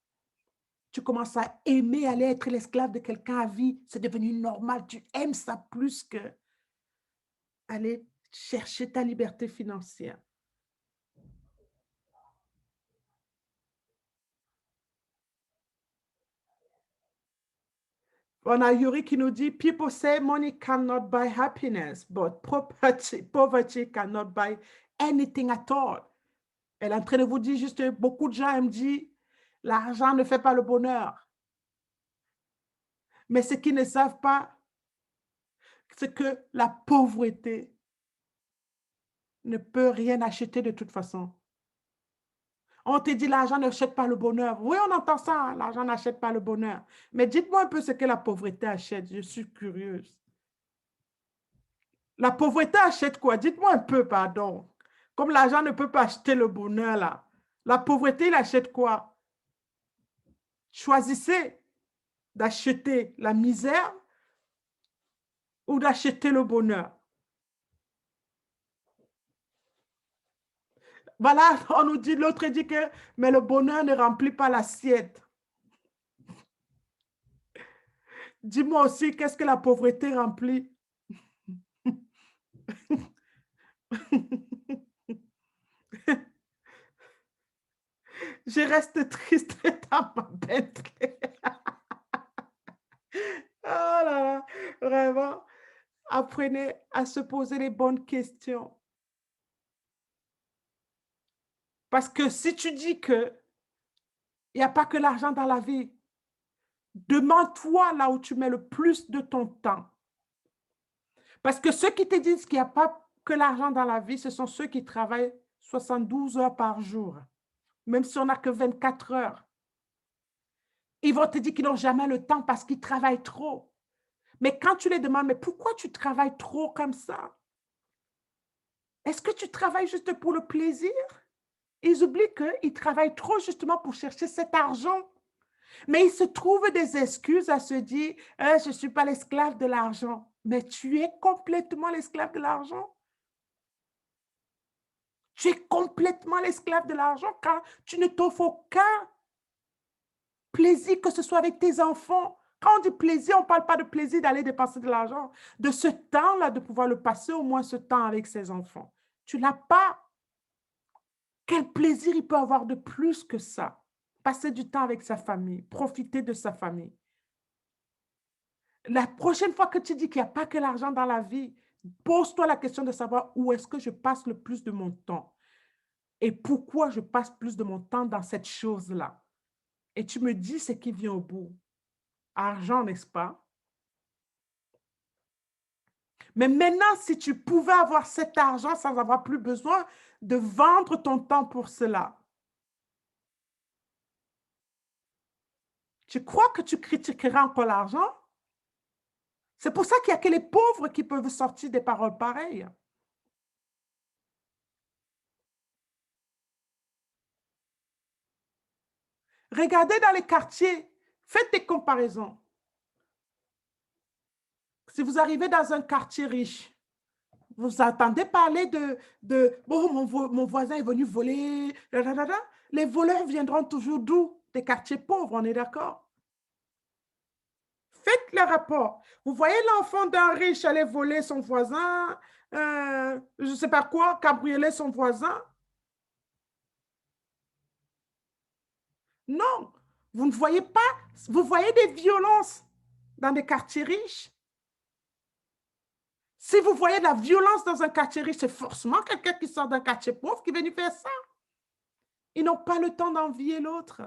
Tu commences à aimer aller être l'esclave de quelqu'un à vie. C'est devenu normal. Tu aimes ça plus que aller chercher ta liberté financière. On a Yuri qui nous dit, people say money cannot buy happiness, but poverty cannot buy anything at all. Elle est en train de vous dire juste, beaucoup de gens me disent, l'argent ne fait pas le bonheur. Mais ce qu'ils ne savent pas, c'est que la pauvreté ne peut rien acheter de toute façon. On te dit l'argent n'achète pas le bonheur. Oui, on entend ça, hein, l'argent n'achète pas le bonheur. Mais dites-moi un peu ce que la pauvreté achète. Je suis curieuse. La pauvreté achète quoi? Dites-moi un peu, pardon. Comme l'argent ne peut pas acheter le bonheur, là. La pauvreté, il achète quoi? Choisissez d'acheter la misère ou d'acheter le bonheur. Voilà, on nous dit, l'autre dit que, mais le bonheur ne remplit pas l'assiette. Dis-moi aussi, qu'est-ce que la pauvreté remplit? Je reste triste dans ma Bentley. Oh là là, vraiment, apprenez à se poser les bonnes questions. Parce que si tu dis que il n'y a pas que l'argent dans la vie, demande-toi là où tu mets le plus de ton temps. Parce que ceux qui te disent qu'il n'y a pas que l'argent dans la vie, ce sont ceux qui travaillent 72 heures par jour, même si on n'a que 24 heures. Ils vont te dire qu'ils n'ont jamais le temps parce qu'ils travaillent trop. Mais quand tu les demandes, mais pourquoi tu travailles trop comme ça? Est-ce que tu travailles juste pour le plaisir? Ils oublient qu'ils travaillent trop justement pour chercher cet argent. Mais ils se trouvent des excuses à se dire, je ne suis pas l'esclave de l'argent. Mais tu es complètement l'esclave de l'argent. Tu es complètement l'esclave de l'argent car tu ne t'offres aucun plaisir, que ce soit avec tes enfants. Quand on dit plaisir, on ne parle pas de plaisir d'aller dépenser de l'argent. De ce temps-là, de pouvoir le passer au moins ce temps avec ses enfants. Tu n'as pas. Quel plaisir il peut avoir de plus que ça? Passer du temps avec sa famille, profiter de sa famille. La prochaine fois que tu dis qu'il n'y a pas que l'argent dans la vie, pose-toi la question de savoir où est-ce que je passe le plus de mon temps et pourquoi je passe plus de mon temps dans cette chose-là. Et tu me dis ce qui vient au bout. Argent, n'est-ce pas? Mais maintenant, si tu pouvais avoir cet argent sans avoir plus besoin de vendre ton temps pour cela, tu crois que tu critiqueras encore l'argent? C'est pour ça qu'il n'y a que les pauvres qui peuvent sortir des paroles pareilles. Regardez dans les quartiers, faites des comparaisons. Si vous arrivez dans un quartier riche, vous entendez parler bon, mon voisin est venu voler, les voleurs viendront toujours d'où? Des quartiers pauvres, on est d'accord? Faites le rapport. Vous voyez l'enfant d'un riche aller voler son voisin, je ne sais pas quoi, cabrioler son voisin? Non, vous ne voyez pas, vous voyez des violences dans des quartiers riches. Si vous voyez de la violence dans un quartier riche, c'est forcément quelqu'un qui sort d'un quartier pauvre qui est venu faire ça. Ils n'ont pas le temps d'envier l'autre.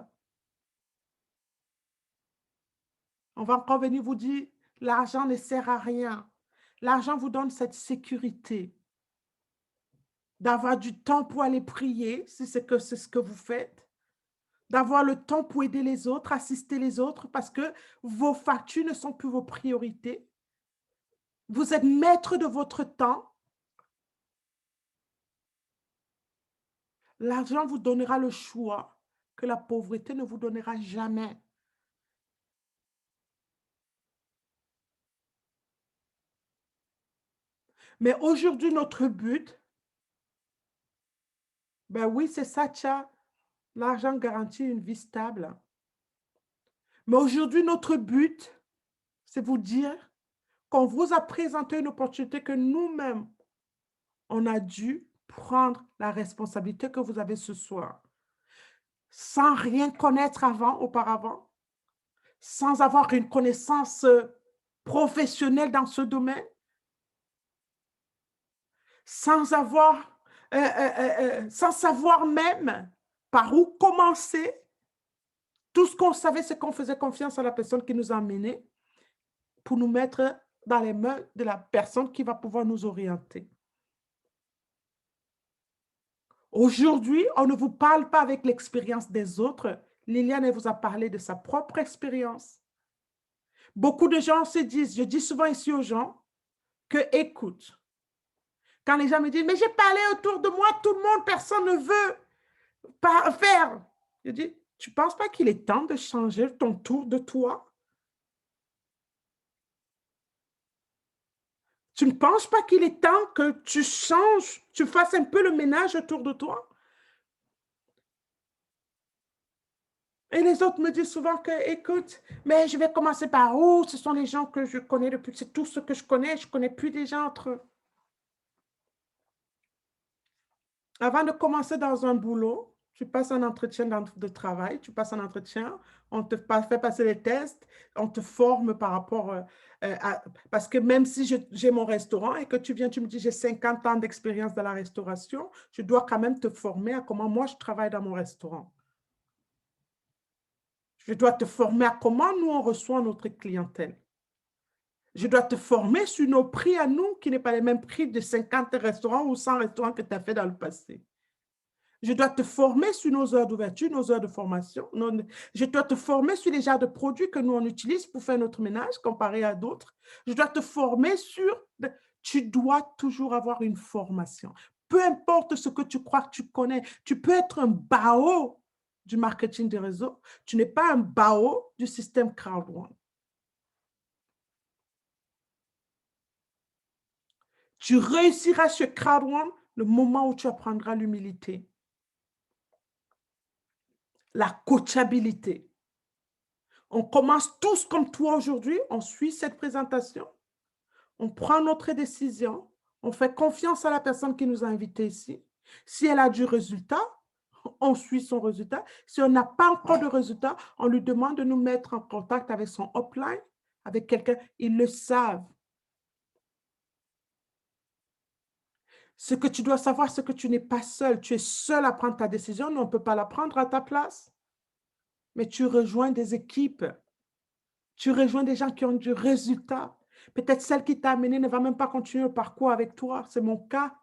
On va encore venir vous dire, l'argent ne sert à rien. L'argent vous donne cette sécurité d'avoir du temps pour aller prier, si c'est ce que vous faites, d'avoir le temps pour aider les autres, assister les autres, parce que vos factures ne sont plus vos priorités. Vous êtes maître de votre temps. L'argent vous donnera le choix que la pauvreté ne vous donnera jamais. Mais aujourd'hui, notre but, ben oui, c'est ça, tcha. L'argent garantit une vie stable. Mais aujourd'hui, notre but, c'est vous dire qu'on vous a présenté une opportunité que nous-mêmes, on a dû prendre la responsabilité que vous avez ce soir. Sans rien connaître auparavant, sans avoir une connaissance professionnelle dans ce domaine, sans savoir même par où commencer. Tout ce qu'on savait, c'est qu'on faisait confiance à la personne qui nous a emmenés pour nous mettre dans les mains de la personne qui va pouvoir nous orienter. Aujourd'hui, on ne vous parle pas avec l'expérience des autres. Liliane, elle vous a parlé de sa propre expérience. Beaucoup de gens se disent, je dis souvent ici aux gens, que écoute, quand les gens me disent, mais j'ai parlé autour de moi, tout le monde, personne ne veut pas faire. Je dis, tu ne penses pas qu'il est temps de changer ton tour de toi? Tu ne penses pas qu'il est temps que tu changes, tu fasses un peu le ménage autour de toi? Et les autres me disent souvent que, écoute, mais je vais commencer par où? Ce sont les gens que je connais depuis, c'est tout ce que je ne connais plus des gens entre eux. Avant de commencer dans un boulot, tu passes un entretien de travail, tu passes un entretien, on te fait passer les tests, on te forme par rapport à... Parce que même si j'ai mon restaurant et que tu viens, tu me dis j'ai 50 ans d'expérience dans la restauration, je dois quand même te former à comment moi je travaille dans mon restaurant. Je dois te former à comment nous on reçoit notre clientèle. Je dois te former sur nos prix à nous, qui n'est pas les mêmes prix de 50 restaurants ou 100 restaurants que tu as fait dans le passé. Je dois te former sur nos heures d'ouverture, nos heures de formation. Je dois te former sur les genres de produits que nous, on utilise pour faire notre ménage comparé à d'autres. Je dois te former sur... Tu dois toujours avoir une formation. peu importe ce que tu crois que tu connais, tu peux être un bao du marketing de réseau. Tu n'es pas un bao du système Crowd One. Tu réussiras chez Crowd One le moment où tu apprendras l'humilité, la coachabilité. On commence tous comme toi aujourd'hui, on suit cette présentation, on prend notre décision, on fait confiance à la personne qui nous a invités ici. Si elle a du résultat, on suit son résultat. Si on n'a pas encore de résultat, on lui demande de nous mettre en contact avec son upline, avec quelqu'un, ils le savent. Ce que tu dois savoir, c'est que tu n'es pas seul. Tu es seul à prendre ta décision, mais on ne peut pas la prendre à ta place. Mais tu rejoins des équipes. Tu rejoins des gens qui ont du résultat. Peut-être celle qui t'a amené ne va même pas continuer le parcours avec toi. C'est mon cas.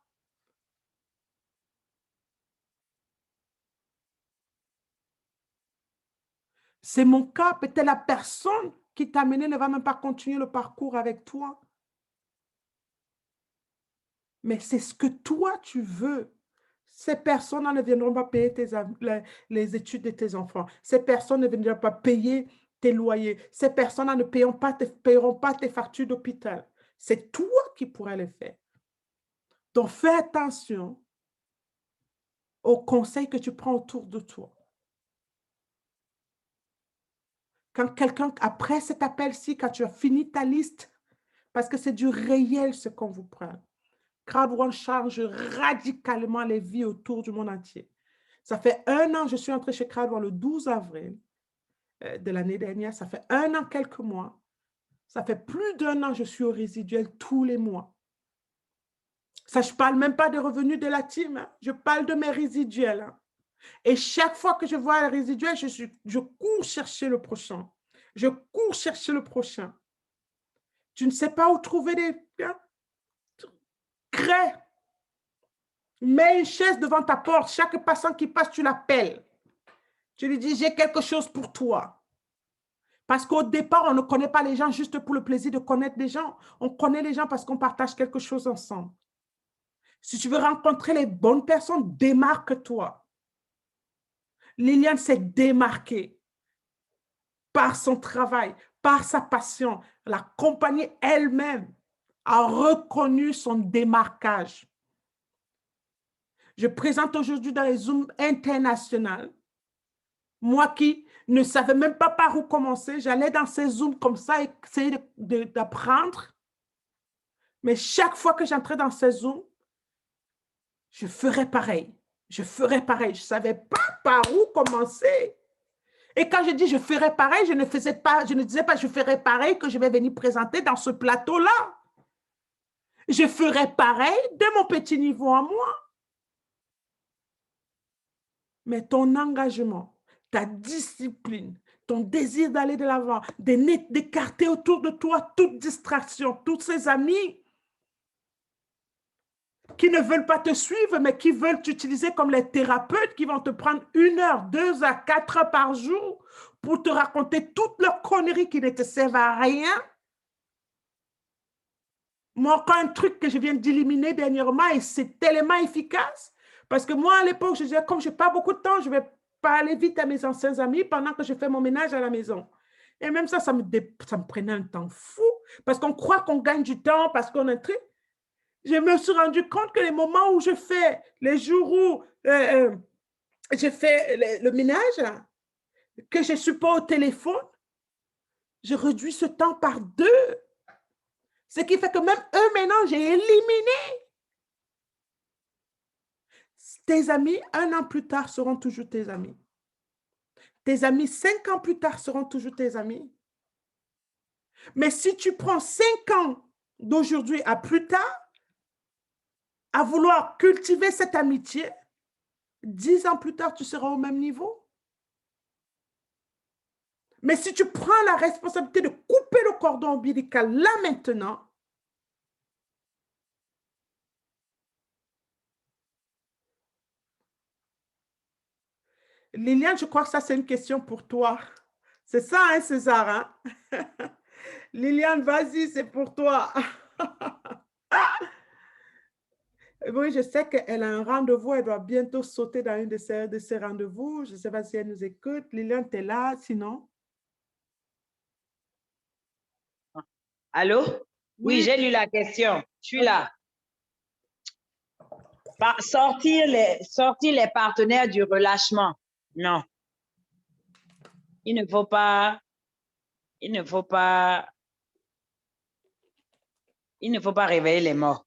C'est mon cas. Peut-être la personne qui t'a amené ne va même pas continuer le parcours avec toi. Mais c'est ce que toi, tu veux. Ces personnes ne viendront pas payer les études de tes enfants. Ces personnes ne viendront pas payer tes loyers. Ces personnes ne paieront pas tes factures d'hôpital. C'est toi qui pourrais les faire. Donc, fais attention aux conseils que tu prends autour de toi. Quand quelqu'un, après cet appel-ci, quand tu as fini ta liste, parce que c'est du réel ce qu'on vous prend. Crowd One change radicalement les vies autour du monde entier. Ça fait 1 an, je suis entrée chez Crowd One le 12 avril de l'année dernière. Ça fait 1 an, quelques mois. Ça fait plus d'1 an, je suis au résiduel tous les mois. Ça, je ne parle même pas des revenus de la team. Hein. Je parle de mes résiduels. Hein. Et chaque fois que je vois un résiduel, je cours chercher le prochain. Je cours chercher le prochain. Tu ne sais pas où trouver des... Hein? Crée. Mets une chaise devant ta porte. Chaque passant qui passe, tu l'appelles. Tu lui dis, j'ai quelque chose pour toi. Parce qu'au départ, on ne connaît pas les gens juste pour le plaisir de connaître des gens. On connaît les gens parce qu'on partage quelque chose ensemble. Si tu veux rencontrer les bonnes personnes, démarque-toi. Liliane s'est démarquée par son travail, par sa passion. La compagnie elle-même a reconnu son démarquage. Je présente aujourd'hui dans les Zooms internationaux. Moi qui ne savais même pas par où commencer, j'allais dans ces Zooms comme ça, essayer d'apprendre. Mais chaque fois que j'entrais dans ces Zooms, je ferais pareil. Je ferais pareil. Je ne savais pas par où commencer. Et quand je dis je ferais pareil, je ne disais pas je ferais pareil que je vais venir présenter dans ce plateau-là. Je ferais pareil de mon petit niveau à moi. Mais ton engagement, ta discipline, ton désir d'aller de l'avant, d'écarter autour de toi toute distraction, tous ces amis qui ne veulent pas te suivre, mais qui veulent t'utiliser comme les thérapeutes qui vont te prendre 1 heure, 2 à 4 heures par jour pour te raconter toutes leurs conneries qui ne te servent à rien. Moi, encore un truc que je viens d'éliminer dernièrement et c'est tellement efficace. Parce que moi, à l'époque, je disais, comme je n'ai pas beaucoup de temps, je ne vais pas aller vite à mes anciens amis pendant que je fais mon ménage à la maison. Et même ça me prenait un temps fou. Parce qu'on croit qu'on gagne du temps, parce qu'on est très... Je me suis rendu compte que les moments où je fais, les jours où je fais le ménage, là, que je ne suis pas au téléphone, je réduis ce temps par 2. Ce qui fait que même eux, maintenant, j'ai éliminé. Tes amis, 1 an plus tard, seront toujours tes amis. Tes amis, 5 ans plus tard, seront toujours tes amis. Mais si tu prends 5 ans d'aujourd'hui à plus tard, à vouloir cultiver cette amitié, 10 ans plus tard, tu seras au même niveau. Mais si tu prends la responsabilité de couper le cordon ombilical là maintenant, Liliane, je crois que ça, c'est une question pour toi. C'est ça, hein, César? Hein? Liliane, vas-y, c'est pour toi. Oui, je sais qu'elle a un rendez-vous. Elle doit bientôt sauter dans une de ses rendez-vous. Je ne sais pas si elle nous écoute. Liliane, tu es là, sinon? Allô? Oui, Oui, j'ai lu la question. Je suis ok. là. Sortir les partenaires du relâchement. Non. Il ne faut pas, il ne faut pas, il ne faut pas réveiller les morts.